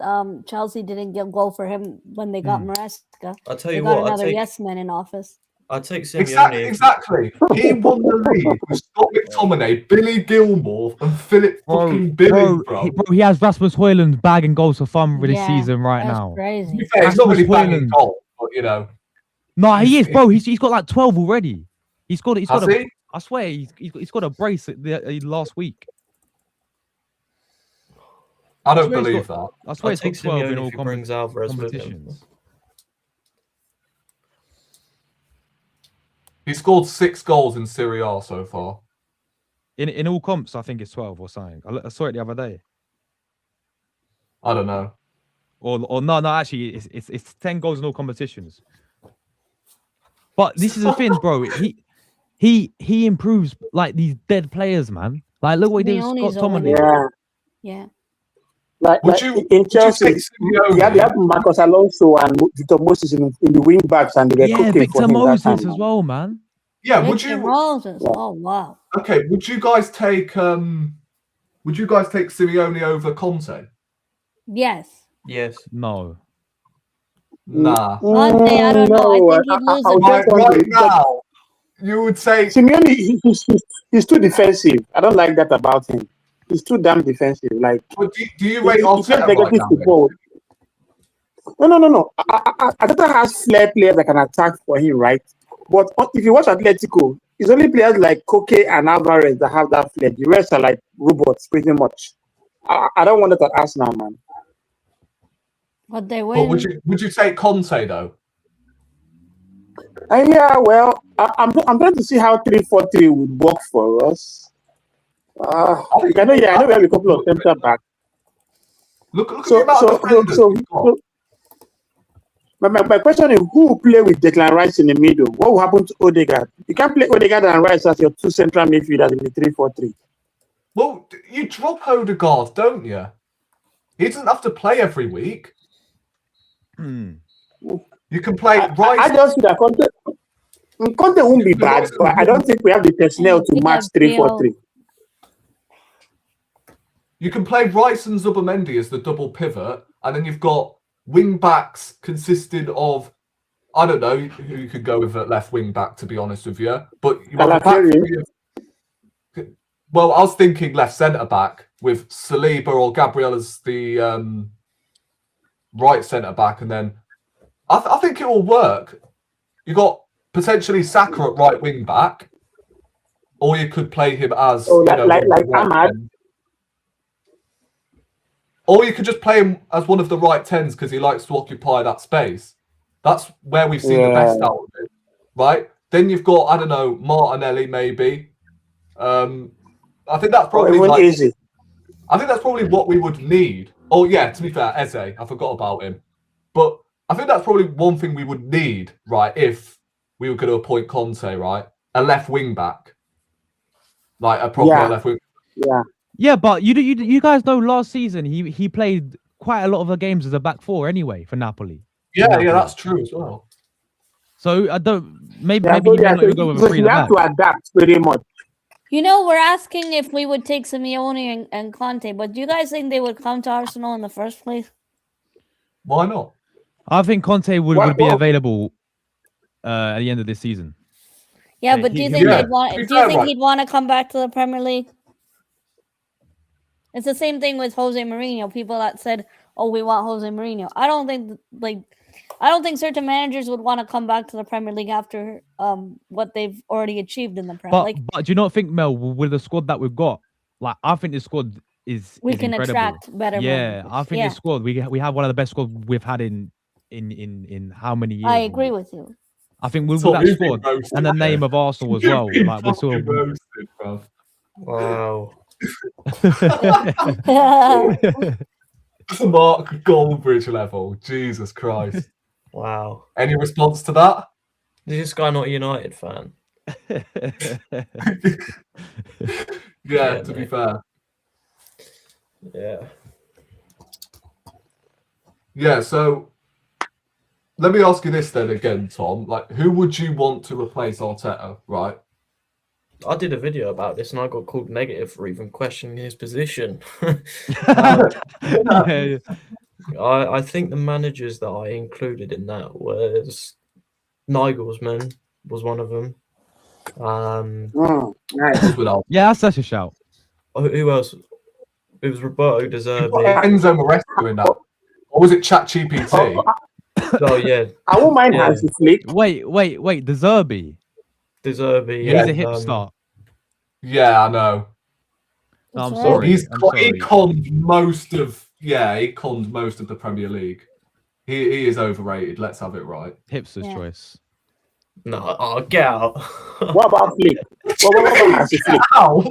Chelsea didn't go for him when they got Maresca. I'll tell They you got what, another yes man in office. I'd take Simeone. Exactly. He won the league with Scott McTominay, Billy Gilmore, and Philip fucking Billy, bro. He has Rasmus Højlund bagging goals for fun for this Yeah, season right That's now. crazy. To be fair, he's not really Rasmus banging Højlund. goals, but you know. No, he is, bro. He's got like 12 already. He's got. Has he? I swear, he's got a brace last week. I don't swear he's believe got- that. I swear, I'll he's take got 12 in Simeone all if he brings Alvarez with him. competitions. He scored 6 goals in Serie A so far. In all comps, I think it's 12 or something. I saw it the other day. I don't know. Or no, actually, it's 10 goals in all competitions. But this is the thing, bro. He improves like these dead players, man. Like look what he did with Simeone's Scott over Tomlin. there. Yeah. Yeah. Would you in Chelsea, take Simeone? they have Marcos Alonso and Victor Moses in the wing backs, and they were Yeah, cooking Victor for him that Moses time. as well, man. Yeah, would Victor you? Moses. Oh wow. Okay, would you guys take Simeone over Conte? Yes. Yes. No. Nah. Conte, I don't know. I think he'd lose I'll it. get Right Conte, but now, you would say Simeone, he's too defensive. I don't like that about him. He's too damn defensive. Like, but do you rate he plays Arteta right negative now? football. No. Arteta has flair players that can attack for him, right? But if you watch Atletico, it's only players like Koke and Alvarez that have that flair. The rest are like robots, pretty much. I don't want that at Arsenal, man. But they But win. would you take Conte though? Yeah, well, I'm trying to see how 3-4-3 would work for us. I know we have a couple of centre back. Look at the amount of defenders you've got. My question is, who will play with Declan Rice in the middle? What will happen to Odegaard? You can't play Odegaard and Rice as your 2 central midfielders in the 3-4-3. Well, you drop Odegaard, don't you? He doesn't have to play every week. You can play Rice. I just see that Conte won't be bad, but I don't think we have the personnel to match 3-4-3. You can play Rice and Zubimendi as the double pivot, and then you've got wing backs consisting of, I don't know who you could go with at left wing back, to be honest with you. But you have a back three of, well, I was thinking left centre back with Saliba or Gabriel as the right centre back, and then I think it will work. You got potentially Saka at right wing back, or you could play him as like Ahmad. Or you could just play him as one of the right tens because he likes to occupy that space. That's where we've seen the best out of it, right? Then you've got, I don't know, Martinelli maybe. I think that's probably easy. I think that's probably what we would need. Oh yeah, to be fair, Eze, I forgot about him. But I think that's probably one thing we would need, right? If we were going to appoint Conte, right? A left wing back, like a proper left wing. Yeah. Yeah, but you guys know last season he played quite a lot of the games as a back four anyway for Napoli. Yeah, that's true as well. So I don't maybe you may not even go with a three. You have to adapt pretty much. You know, we're asking if we would take Simeone and Conte, but do you guys think they would come to Arsenal in the first place? Why not? I think Conte would be available at the end of this season. Yeah, but do you think they'd want? Do you think he'd want to come back to the Premier League? It's the same thing with Jose Mourinho. People that said, "Oh, we want Jose Mourinho." I don't think certain managers would want to come back to the Premier League after what they've already achieved in the Premier League. But do you not think, Mel, with the squad that we've got, like I think the squad is can incredible. attract better. Yeah, managers. I think the squad we have one of the best squads we've had in how many years? I agree with you. I think with that squad and the name of Arsenal as well, like we're sort of roasted, bro. Wow. Mark Goldbridge level. Jesus Christ. Wow. Any response to that? Is this guy not a United fan? Yeah, to be fair. Yeah. Yeah, so let me ask you this then again, Tom. Like, who would you want to replace Arteta, right? I did a video about this and I got called negative for even questioning his position. Yeah. I think the managers that I included in that was Nigelsmann was one of them. Nice. Without Yeah, that's such a shout. Who else? It was Roberto you Deserbi. got Enzo Maresca in that, or was it ChatGPT? Oh yeah, I won't mind Yeah. Hansi Flick. Wait, the Zerbi. Deserbi. Yeah, He's a hipster. Yeah, I know. No, I'm That's sorry. He sorry. conned most of the Premier League. He is overrated. Let's have it right. Hipster's Yeah. choice. No, oh, get out. What about Flick? What about Hansi Flick? Ow!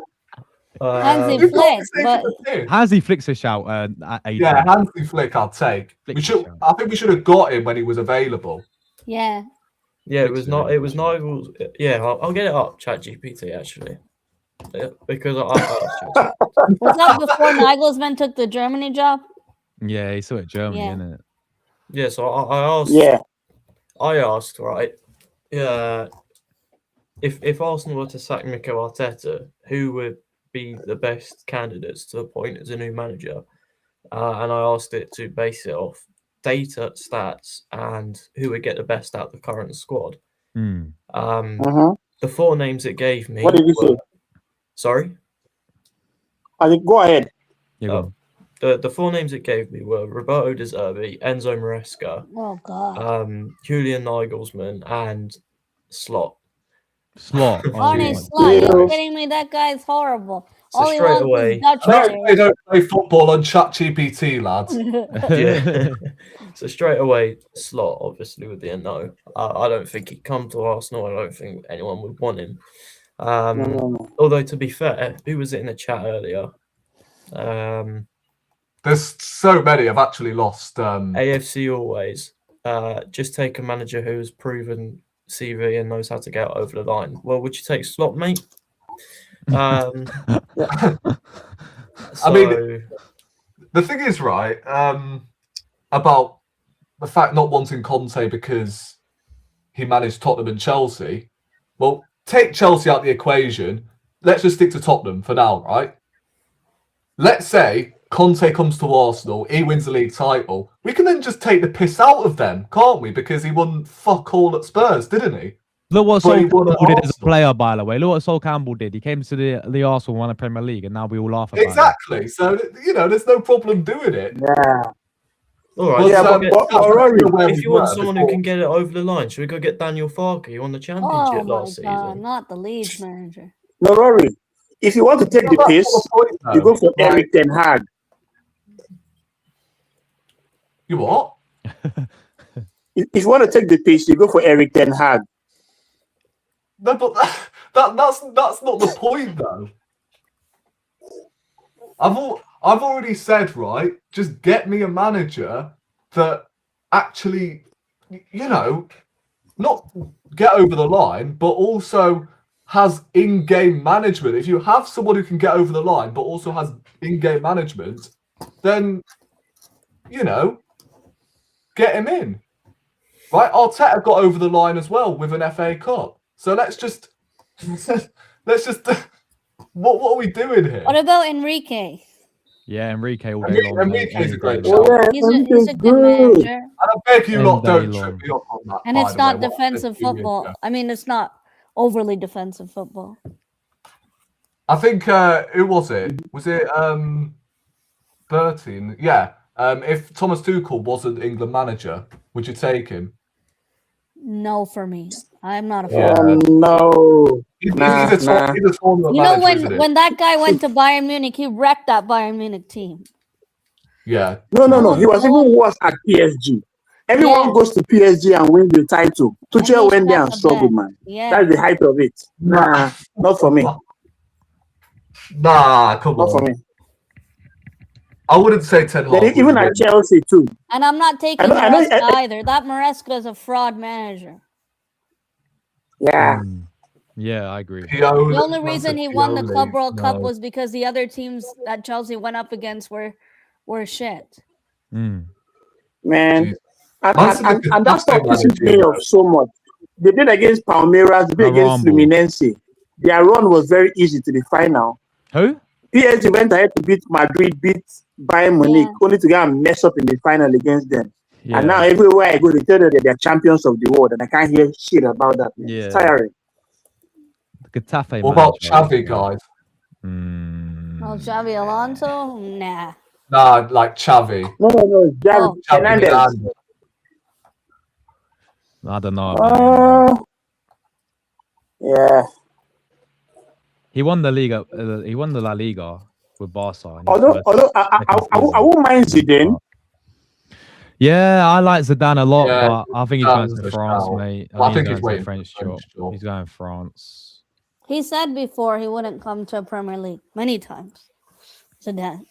Hansi Who got Flick, but the same? Hansi Flick's a shout. At 18. Yeah, Hansi Flick, I'll take. Flick's We a should. shout. I think we should have got him when he was available. yeah. Yeah, it was Fixed not. it. It was Nigels. Yeah, I'll get it up. ChatGPT actually, yeah, because I asked Chat. Was that before Nagelsmann took the Germany job? Yeah, he saw it Germany, Yeah. innit? Yeah, so I asked. Yeah. I asked, right? Yeah. If Arsenal were to sack Mikel Arteta, who would be the best candidates to appoint as a new manager? And I asked it to base it off data, stats, and who would get the best out of the current squad. Mm. The four names it gave me. What did you were- say? Sorry. I think go ahead. Yeah, Oh. The four names it gave me were Roberto De Zerbi, Enzo Maresca, Oh God. Julian Nagelsmann, and Slot. Slot. Arne my Slot, Yeah. you're God. kidding me? That guy's horrible. So All he straight wants away- is Dutch They players. don't play football on ChatGPT, lads. Yeah. So straight away, Slot, obviously, would be a no. I don't think he'd come to Arsenal. I don't think anyone would want him. No. Although, to be fair, who was it in the chat earlier? There's so many. I've actually lost. AFC always. Just take a manager who's proven CV and knows how to get over the line. Well, would you take Slot, mate? I So, mean, the thing is, right, about the fact not wanting Conte because he managed Tottenham and Chelsea. Well, take Chelsea out the equation. Let's just stick to Tottenham for now, right? Let's say Conte comes to Arsenal, he wins the league title. We can then just take the piss out of them, can't we? Because he won fuck all at Spurs, didn't he? Look what But he Sol won at Campbell did as a Arsenal. player, by the way. Look what Sol Campbell did. He came to the Arsenal, won a Premier League, and now we all laugh about it. Exactly. So, there's no problem doing it. Yeah. all right. Well, Yeah, so but Rory, where If we you want were someone who before. can get it over the line, should we go get Daniel Farke? He won the Oh championship my last God, season. not the Leeds manager. no Rory. If you want to take the That's piss, not the point, though. you go for Like, Eric Ten Hag. You what? If you want to take the piss, you go for Eric Ten Hag. No, but that's not the point, though. I've already said, right, just get me a manager that actually, not get over the line, but also has in-game management. If you have someone who can get over the line, but also has in-game management, then, get him in. Right? Arteta got over the line as well with an FA Cup. So let's just, what are we doing here? What about Enrique? Yeah, Enrique all day long. mate. Enrique's a Any great day shout. long. He's a good manager, And I beg you lot, don't Day trip long. me up on that. and by it's the not way, what I said defensive 2 years football. ago. I mean, it's not overly defensive football. I think, who was it? Was it Bertie? Yeah. If Thomas Tuchel wasn't England manager, would you take him? No, for me, I'm not a Yeah. fan. No. He's Nah, a nah. tournament You know, manager, isn't he? when that guy went to Bayern Munich, he wrecked that Bayern Munich team. Yeah. No. He was even worse at PSG. Everyone Yeah. goes to PSG and wins the title. Tuchel he's went there not and the struggled, best. man. Yeah, That's the height of it. Nah, not for me. Nah, come Not for on. me. I wouldn't say Ten Hag. Then would even win. at Chelsea too. and I'm not taking I know- Maresca either. That Maresca is a fraud manager. Yeah. Mm. Yeah, I agree. Pioli, The only man reason said he won the Club Pioli. World Cup No. was because the other teams that Chelsea went up against were shit. Mm. Man. Jeez. And, Man and, said and, the and that stuff Getafe pisses me manager, off so much. They played against Palmeiras, they played against Harambe. Fluminense. Their run was very easy to the final. Who? PSG went ahead to beat Madrid, beat Bayern Munich, Yeah. only to go and mess up in the final against them. Yeah. And now everywhere I go, they tell you that they're champions of the world, and I can't hear shit about that. Man. Yeah. It's tiring. The Getafe what about manager, Xavi, guys? Oh, Xavi Alonso? Nah. Nah, like Xavi. No, Javi Oh. Xavi Hernandez. Hernandez. I don't know about him, man. Yeah. He won the Liga. He won the La Liga with Barca. in his Although first- I second season. won't mind Zidane. Yeah, I like Zidane a lot, Yeah, but I think he's going Zidane's to a France, shout. mate. Well, I think he's he's going to waiting the for French the French job. job. He's going France. He said before he wouldn't come to Premier League many times. Zidane.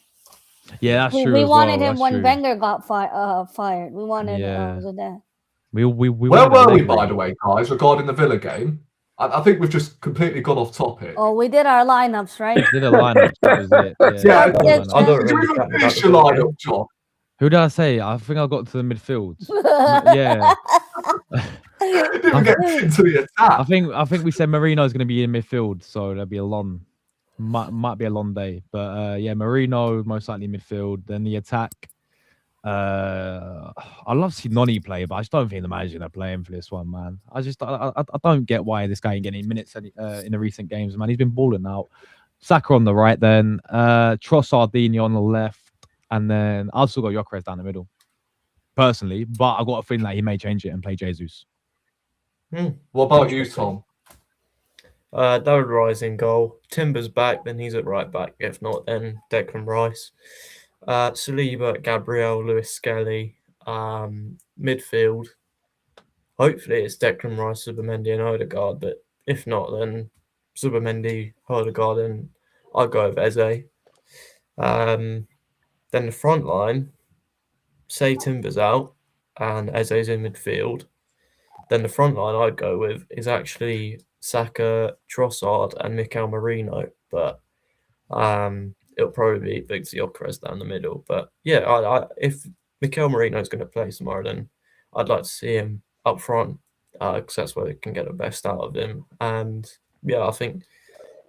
Yeah, that's true. We as wanted well. him That's when true. Wenger got fired. We wanted Yeah. Zidane. We Where wanted were we, Allegri. by the way, guys, regarding the Villa game? I think we've just completely gone off topic. Oh, we did our lineups, right? Did a lineup. That was it. Yeah, Yeah, I did a did, lineup. I don't Did you really even chat about finish the your Villa game. lineup, John? Who did I say? I think I got to the midfield. Yeah. You didn't even get into the attack. I think we said Marino's going to be in midfield, so there'll be a long, might be a long day. But yeah, Marino most likely midfield. Then the attack. I love to see Noni play, but I just don't think the manager's gonna play him for this one, man. I don't get why this guy ain't getting minutes in the recent games, man. He's been balling out. Saka on the right, then Trossardini on the left, and then I've still got Gyökeres down the middle. Personally, but I've got a feeling that he may change it and play Jesus. What about you, Tom? David Rice in goal. Timber's back, then he's at right back. If not, then Declan Rice. Saliba, Gabriel, Lewis Skelly. Midfield. Hopefully it's Declan Rice, Zubimendi and Odegaard, but if not, then Zubimendi, Odegaard, and I'll go with Eze. Then the front line, say Timber's out and Eze's in midfield. Then the front line I'd go with is actually Saka, Trossard, and Mikel Merino. But it'll probably be Victor Gyökeres down the middle. But yeah, if Mikel Merino is going to play tomorrow, then I'd like to see him up front because that's where we can get the best out of him. And yeah, I think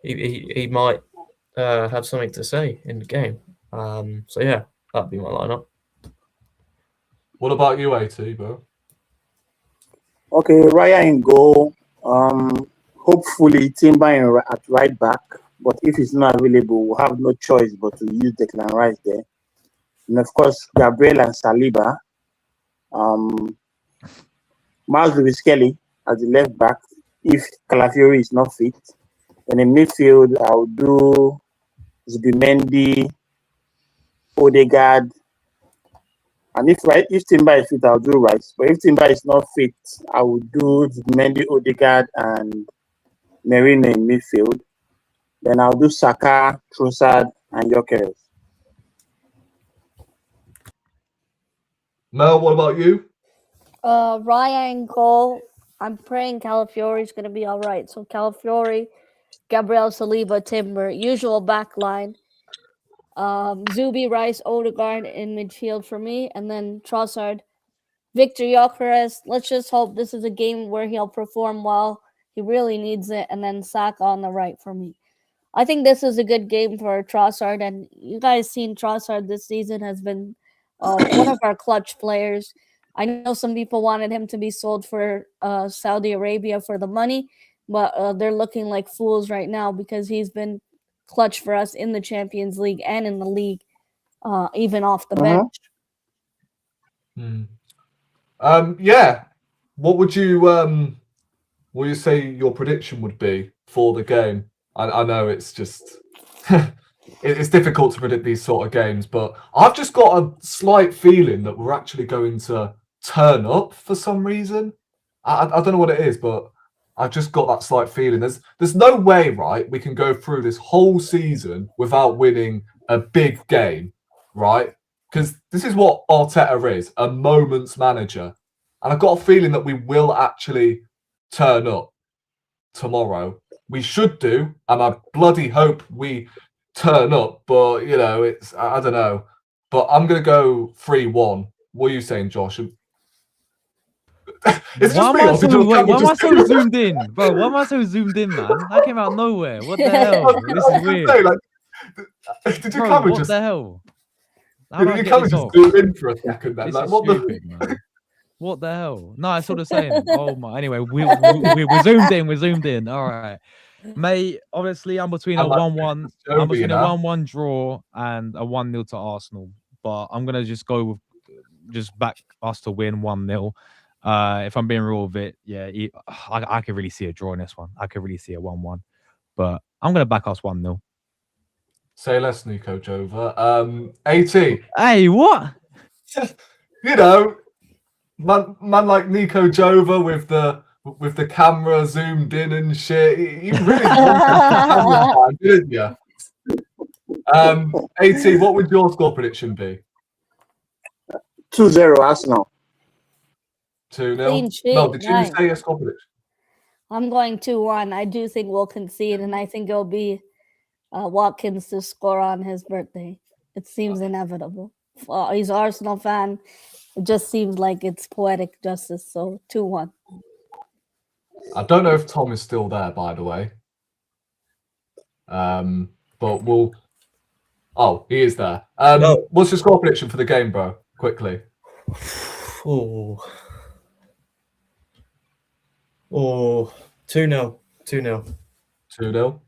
he might have something to say in the game. So yeah, that'd be my lineup. What about you, AT, bro? Okay, Raya in goal. Hopefully Timber at right back. But if he's not available, we'll have no choice but to use Declan Rice there. And of course, Gabriel and Saliba. Miles Lewis Kelly as the left back if Calafiori is not fit. And in midfield, I'll do Zubimendi, Odegaard. And if Timber is fit, I'll do Rice. But if Timber is not fit, I will do Zubimendi, Odegaard, and Merino in midfield. Then I'll do Saka, Trossard, and Gyökeres. Mel, what about you? Raya in goal. I'm praying Calafiori is going to be all right. So Calafiori, Gabriel Saliba, Timber, usual back line. Zubi, Rice, Odegaard in midfield for me, and then Trossard, Victor Gyökeres. Let's just hope this is a game where he'll perform well. He really needs it, and then Saka on the right for me. I think this is a good game for Trossard, and you guys seen Trossard this season has been one of our clutch players. I know some people wanted him to be sold for Saudi Arabia for the money, but they're looking like fools right now because he's been clutch for us in the Champions League and in the league, even off the bench. Yeah. What would you say your prediction would be for the game? I know it's just it's difficult to predict these sort of games, but I've just got a slight feeling that we're actually going to turn up for some reason. I don't know what it is, but I've just got that slight feeling. There's no way, right, we can go through this whole season without winning a big game, right? Because this is what Arteta is, a moments manager. And I've got a feeling that we will actually turn up tomorrow. we should do, and I bloody hope we turn up. But you know, it's I don't know. But I'm gonna go 3-1. What are you saying, Josh? It's Why just am me, I or did so your wait? camera Why am I just so zoomed in, bro? Why am I so zoomed in, man? That came out of nowhere. What the hell? This is weird, Say, like, did your bro. camera What just? the hell? How do I Did your get camera this just off? zoom in for a second? Then, This like, is what stupid, man. What the hell? No, I saw the same. Oh my. Anyway, we zoomed in. We zoomed in. All right, mate. Obviously, I'm between a I'm like 1-1. Jovi, I'm between you a know? 1-1 draw and a 1-0 to Arsenal. But I'm gonna just go with just back us to win 1-0. If I'm being real with it, yeah, I could really see a draw in this one. I could really see a 1-1. But I'm gonna back us 1-0. Say less, Nico Jova. 80. Hey, what? You know, man like Nico Jova with the camera zoomed in and shit. You really camera time, didn't you? 80. What would your score prediction be? 2-0 Arsenal. 2-0. Clean sheet, No, did you nice. say a score prediction? I'm going 2-1. I do think we'll concede, and I think it'll be Watkins to score on his birthday. It seems inevitable. He's an Arsenal fan. It just seems like it's poetic justice. So 2-1. I don't know if Thom is still there, by the way. But we'll. Oh, he is there. No. What's your score prediction for the game, bro? Quickly. Oh, 2-0. 2-0. 2-0.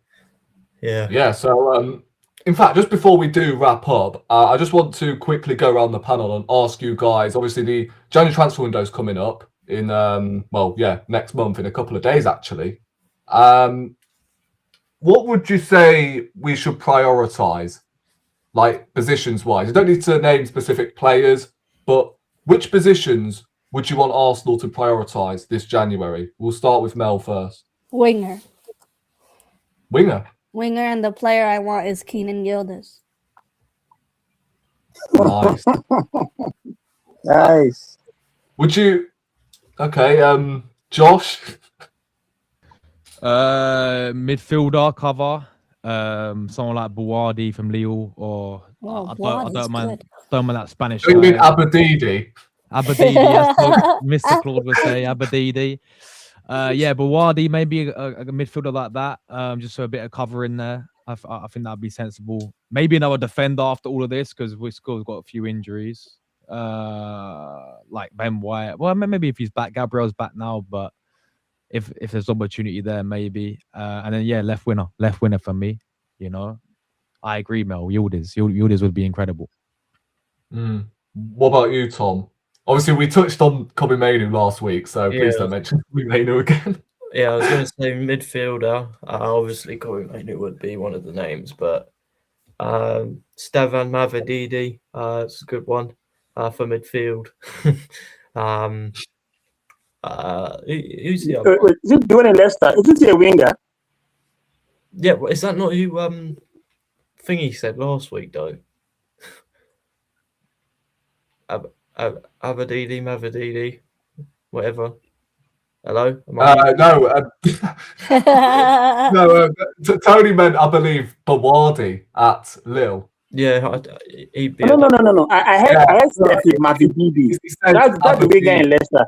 Yeah. Yeah. So, in fact, just before we do wrap up, I just want to quickly go around the panel and ask you guys. Obviously, the January transfer window is coming up in next month, in a couple of days, actually. What would you say we should prioritize, like positions wise? You don't need to name specific players, but which positions would you want Arsenal to prioritize this January? We'll start with Mel first. Winger. Winger. Winger, and the player I want is Keenan Gildas. Nice. Nice. Would you? Okay. Josh. Midfielder cover. Someone like Buardi from Lille, or I don't mind that Spanish Do you mean guy. Abadidi? Abadidi, as Mr. Claude would say, Abadidi. Yeah, Buardi, maybe a midfielder like that. Just so a bit of cover in there. I think that'd be sensible. Maybe another defender after all of this, because we've got a few injuries. Like Ben White. Well, maybe if he's back, Gabriel's back now, but if there's opportunity there, maybe. And then yeah, left winner for me. You know, I agree, Mel. Yildiz would be incredible. What about you, Thom? Obviously, we touched on Kobe Mainu last week, so please don't mention Kobe Mainu again. Yeah, I was going to say midfielder. Obviously, Kobe Mainu would be one of the names, but Stevan Mavrididi is a good one for midfield. Who's the other one? Is it doing in Leicester? Is it a winger? Yeah, is that not who Thingy said last week though? Abadidi, Mavrididi, whatever. Hello? No. No, Tony meant, I believe, Bawardi at Lille. Yeah, he'd be. No. I heard Mavrididi. That's the big guy in Leicester.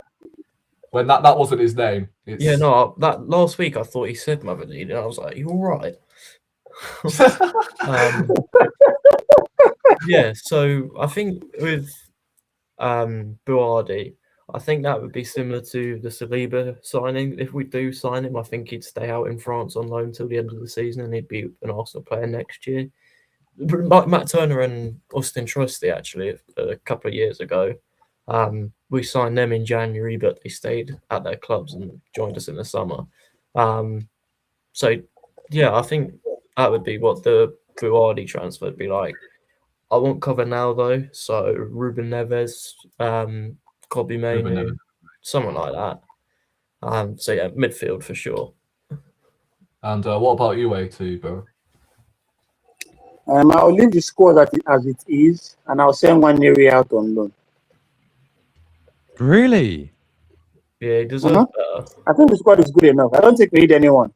When that wasn't his name. Yeah, no, that last week I thought he said Mavrididi, and I was like, "You all right?" Yeah, so I think with Buardi, I think that would be similar to the Saliba signing. If we do sign him, I think he'd stay out in France on loan till the end of the season, and he'd be an Arsenal player next year. Matt Turner and Austin Trusty, actually, a couple of years ago, we signed them in January, but they stayed at their clubs and joined us in the summer. So, yeah, I think that would be what the Buardi transfer would be like. I won't cover now, though. So, Ruben Neves, Kobe Mainu, someone like that. So, yeah, midfield for sure. And what about you, A2, bro? I'll leave the score as it is, and I'll send one area out on loan. Really? Yeah, he deserves better. I think the squad is good enough. I don't think we need anyone.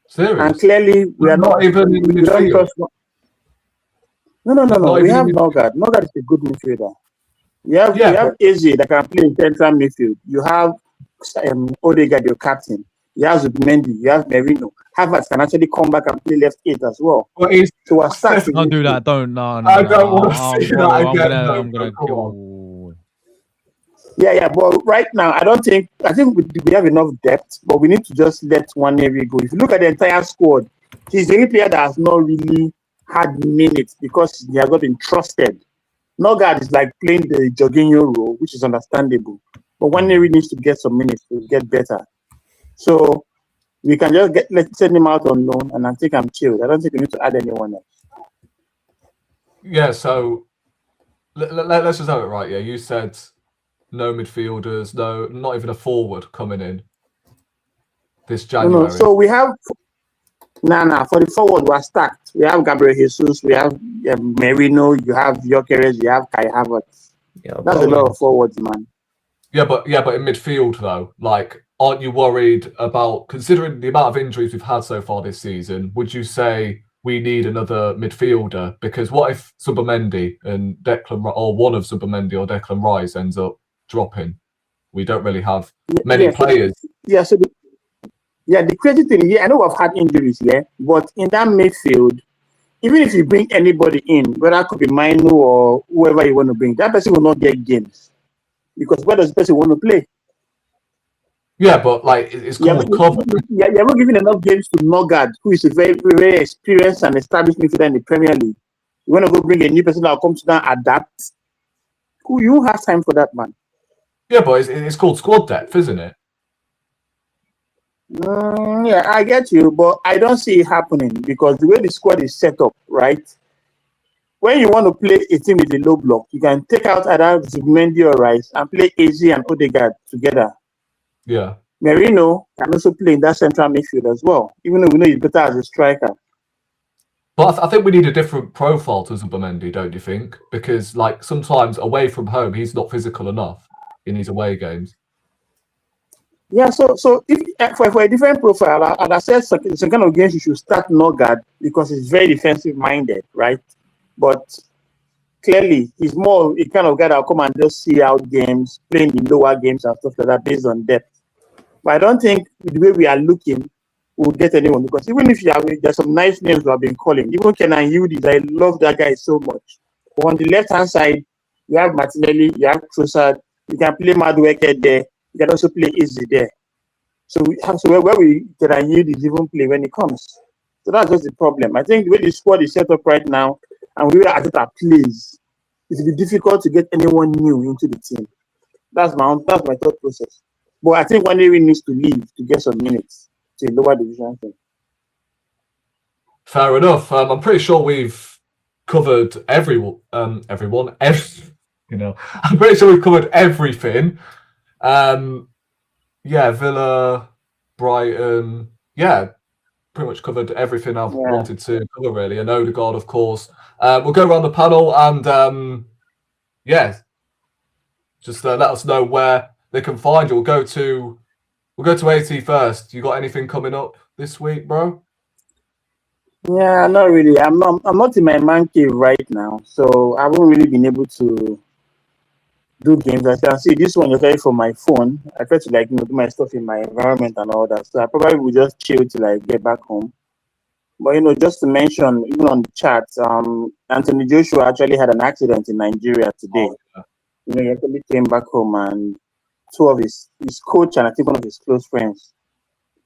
Serious? And clearly, we are not even in we don't midfield. trust. No. Not We even have in Odegaard. Odegaard is a good midfielder. You have Yeah, AJ that can play in central midfield. You have Odegaard, your captain. You have Zubimendi. You have Merino. Havertz can actually come back and play left 8 as well. but he's. So we're stacked. Don't do that. Don't. No. I don't want to see bro, that I'm again. gonna. No, I'm gonna. come on. Go. Yeah. But right now, I think we have enough depth, but we need to just let Nwaneri go. If you look at the entire squad, he's the only player that has not really had minutes because he has not been trusted. Odegaard is like playing the Jorginho role, which is understandable. But Nwaneri needs to get some minutes to get better. So we can just let's send him out on loan, and I think I'm chilled. I don't think we need to add anyone else. Yeah, so let's just have it right. Yeah, you said no midfielders, no, not even a forward coming in this January. No. So we have for the forward we're stacked. We have Gabriel Jesus, we have Merino, you have Gyökeres, you have Kai Havertz. Yeah, That's a lot of forwards, man. Yeah, but in midfield though, like, aren't you worried about, considering the amount of injuries we've had so far this season? Would you say we need another midfielder? Because what if Zubimendi and Declan, or one of Zubimendi or Declan Rice ends up dropping? We don't really have many players. The crazy thing here, I know we've had injuries here, but in that midfield, even if you bring anybody in, whether it could be Minu or whoever you want to bring, that person will not get games. Because where does the person want to play? Yeah, but like it's called cover. Yeah, you're not giving enough games to Odegaard, who is a very, very experienced and established midfielder in the Premier League. You want to go bring a new person that will come to down, adapt. You have time for that, man. Yeah, but it's called squad depth, isn't it? Yeah, I get you, but I don't see it happening because the way the squad is set up, right? When you want to play a team with a low block, you can take out either Zubimendi or Rice and play AZ and Odegaard together. Yeah. Merino can also play in that central midfield as well, even though we know he's better as a striker. But I think we need a different profile to Zubimendi, don't you think? Because like sometimes away from home, he's not physical enough in his away games. Yeah, so if for a different profile, I'd say some kind of games you should start Odegaard because he's very defensive minded, right? But clearly, he's more a kind of guy that will come and just see out games, playing the lower games and stuff like that based on depth. But I don't think the way we are looking, we'll get anyone because even if there's some nice names we have been calling, even Kenan Yildiz, I love that guy so much. But on the left hand side, you have Martinelli, you have Trossard, you can play Madueke there, you can also play Izzy there. So where Kenan Yildiz even play when he comes. So that's just the problem. I think the way the squad is set up right now, and we are at plays, it will be difficult to get anyone new into the team. That's my thought process. But I think Nwaneri needs to leave to get some minutes to a lower division thing. Fair enough. I'm pretty sure we've covered everyone. I'm pretty sure we've covered everything. Villa, Brighton, pretty much covered everything I've wanted to cover, really. And Odegaard, of course. We'll go around the panel and, just let us know where they can find you. We'll go to AT first. You got anything coming up this week, bro? Yeah, not really. I'm not in my man cave right now, so I haven't really been able to do games. As you can see, this one is very from my phone. I try to do my stuff in my environment and all that. So I probably will just chill till I get back home. But just to mention, even on the chat, Anthony Joshua actually had an accident in Nigeria today. He actually came back home and two of his coach and I think one of his close friends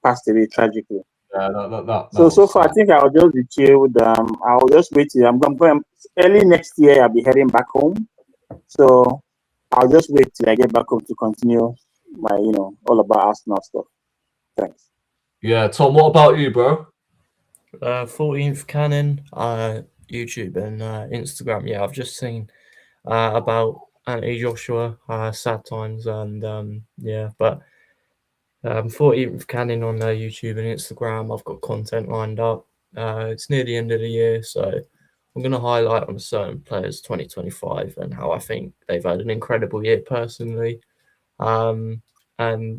passed away tragically. So far, I think I'll just be chilled. I'll just wait till I'm going early next year. I'll be heading back home. So I'll just wait till I get back home to continue my, all about Arsenal stuff. Thanks. Yeah, Tom, what about you, bro? 14th Canon, YouTube and Instagram. Yeah, I've just seen about Anthony Joshua, sad times, and but 14th Canon on YouTube and Instagram. I've got content lined up. It's near the end of the year, so I'm going to highlight on certain players 2025 and how I think they've had an incredible year personally. And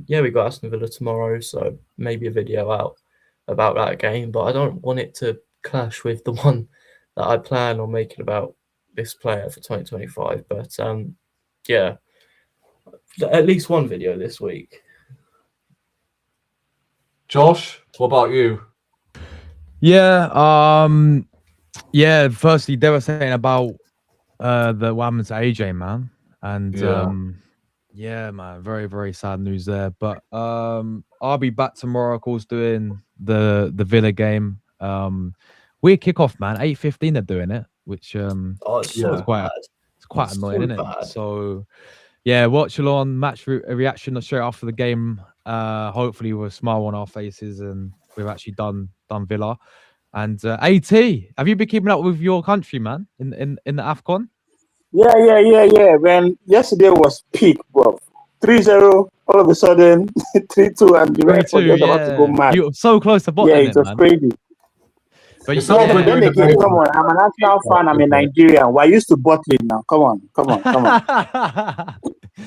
we got Aston Villa tomorrow, so maybe a video out about that game, but I don't want it to clash with the one that I plan on making about this player for 2025. But yeah, at least one video this week. Josh, what about you? Yeah, firstly, they were saying about the what happened to AJ, man. And yeah, man, very, very sad news there. But I'll be back tomorrow, of course, doing the Villa game. Weird kickoff, man. 8:15 they're doing it, which It's so Yeah. bad. it's quite It's annoying, so isn't it? bad. So yeah, watch along, match reaction straight after the game. Hopefully with a smile on our faces, and we've actually done Villa. And AT, have you been keeping up with your country, man, in the AFCON? Yeah. Man, yesterday was peak, bro. 3-0, all of a sudden 3-2, and the rest was 3-2, just about to go mad. You're so close to bottom, Yeah, it was man. crazy. But It's not But when then you're in the again, come middle. on, I'm an Arsenal fan. I'm a Nigerian. We're used to bottling now. Come on.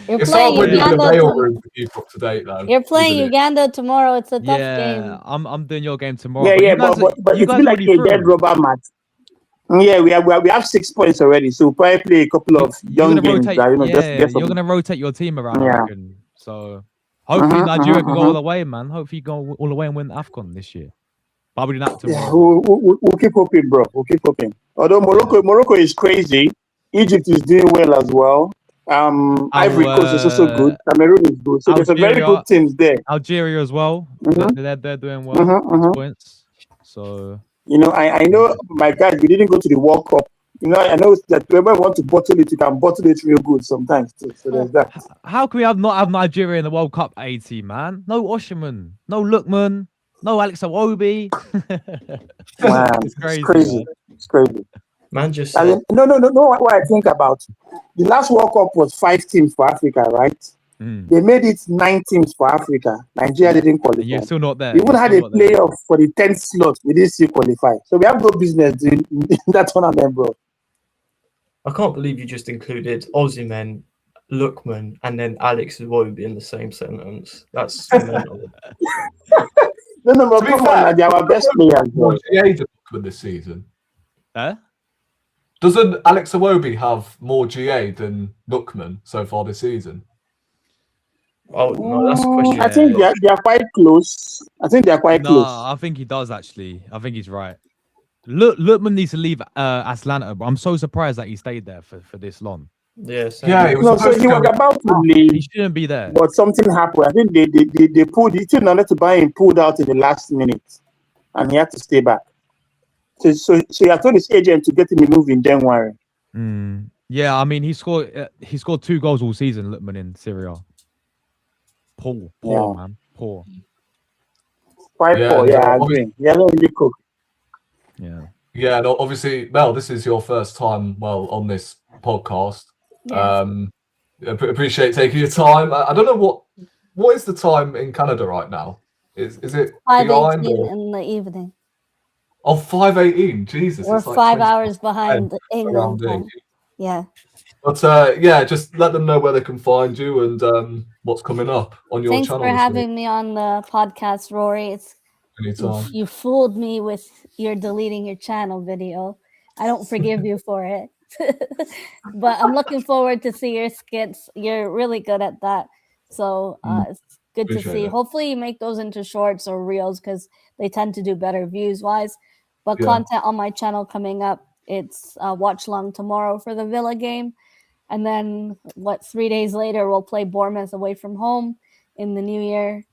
You're It's playing hard when you're in the Uganda. mail room to keep up to date, though. You're playing isn't it? Uganda tomorrow. It's a tough game. Yeah, I'm doing your game tomorrow. Yeah, but but you it's guys been like already a through. dead rubber match. Yeah, we have 6 points already, so we'll probably play a couple of You're young gonna games. rotate, That, just yeah, get some. you're gonna rotate your team around, I Yeah. reckon. So hopefully Nigeria can go all the way, man. Hopefully you go all the way and win AFCON this year. Probably not Yeah, tomorrow. we'll keep hoping, bro. We'll keep hoping. Although Morocco is crazy. Egypt is doing well as well. Ivory Coast is also good. Cameroon is good. So there's a very good teams there. Algeria as well. They're doing well. 6 points. So you know, I know my guys. We didn't go to the World Cup. You know, I know that whoever want to bottle it, you can bottle it real good sometimes too. So there's that. how can we not have Nigeria in the World Cup 80, man? No Oshiman, no Lookman, no Alex Iwobi. Man, It's crazy. Man. It's crazy. Man, just I mean, no. What I think about the last World Cup was 5 teams for Africa, right? They made it 9 teams for Africa. Nigeria didn't qualify. You're still not there. We even had a playoff for the 10th slot. We didn't still qualify. So we have no business doing that tournament, bro. I can't believe you just included Osimhen, Lookman, and then Alex Iwobi in the same sentence. That's mental. No, but come on, they're our best players. More GA than Lookman this season. Huh? Doesn't Alex Iwobi have more GA than Lookman so far this season? Oh no, that's a question. I think they are quite close. No, I think he does actually. I think he's right. Lookman needs to leave Atlanta, but I'm so surprised that he stayed there for this long. Yeah, He was about to leave. He shouldn't be there. But something happened. I think they pulled it in order to buy him, pulled out in the last minute, and he had to stay back. So he had told his agent to get him moved in January. Yeah, I mean he scored 2 goals all season. Lookman in Syria. Poor, man, poor. Quite poor. Yeah, I agree. Yeah, no, really cool. Yeah, no, obviously, Mel, this is your first time, on this podcast. Yes. Appreciate taking your time. I don't know what is the time in Canada right now? Is it 5:18 in the evening. Oh, 5:18. Jesus, We're it's like 5 20 hours behind England. around Yeah. But just let them know where they can find you and what's coming up on your Thanks channel. for having me on the podcast, Rory. Anytime. You fooled me with your deleting your channel video. I don't forgive you for it. But I'm looking forward to see your skits. You're really good at that. So it's good to see. Hopefully you make those into shorts or reels because they tend to do better views wise. But content on my channel coming up. It's watch long tomorrow for the Villa game. And then 3 days later, we'll play Bournemouth away from home in the new year.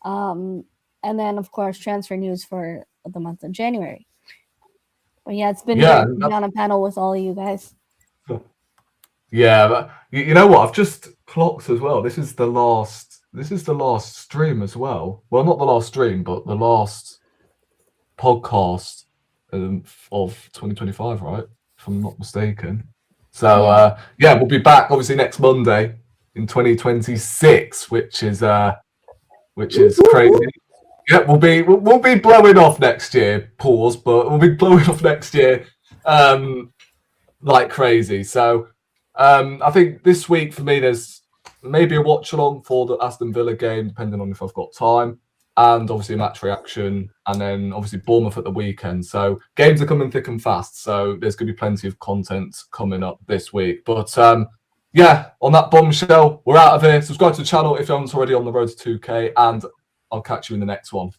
And then, of course, transfer news for the month of January. But yeah, it's been great to be on a panel with all of you guys. Yeah, but you know what? I've just clocked as well. This is the last stream as well. Well, not the last stream, but the last podcast of 2025, right? If I'm not mistaken. So we'll be back obviously next Monday in 2026, which is crazy. Yeah, we'll be blowing off next year. Pause, but we'll be blowing off next year like crazy. So I think this week for me, there's maybe a watch along for the Aston Villa game, depending on if I've got time. and obviously match reaction, and then obviously Bournemouth at the weekend. So games are coming thick and fast. So there's going to be plenty of content coming up this week. But yeah, on that bombshell, we're out of here. Subscribe to the channel if you haven't already on the road to 2K, and I'll catch you in the next one.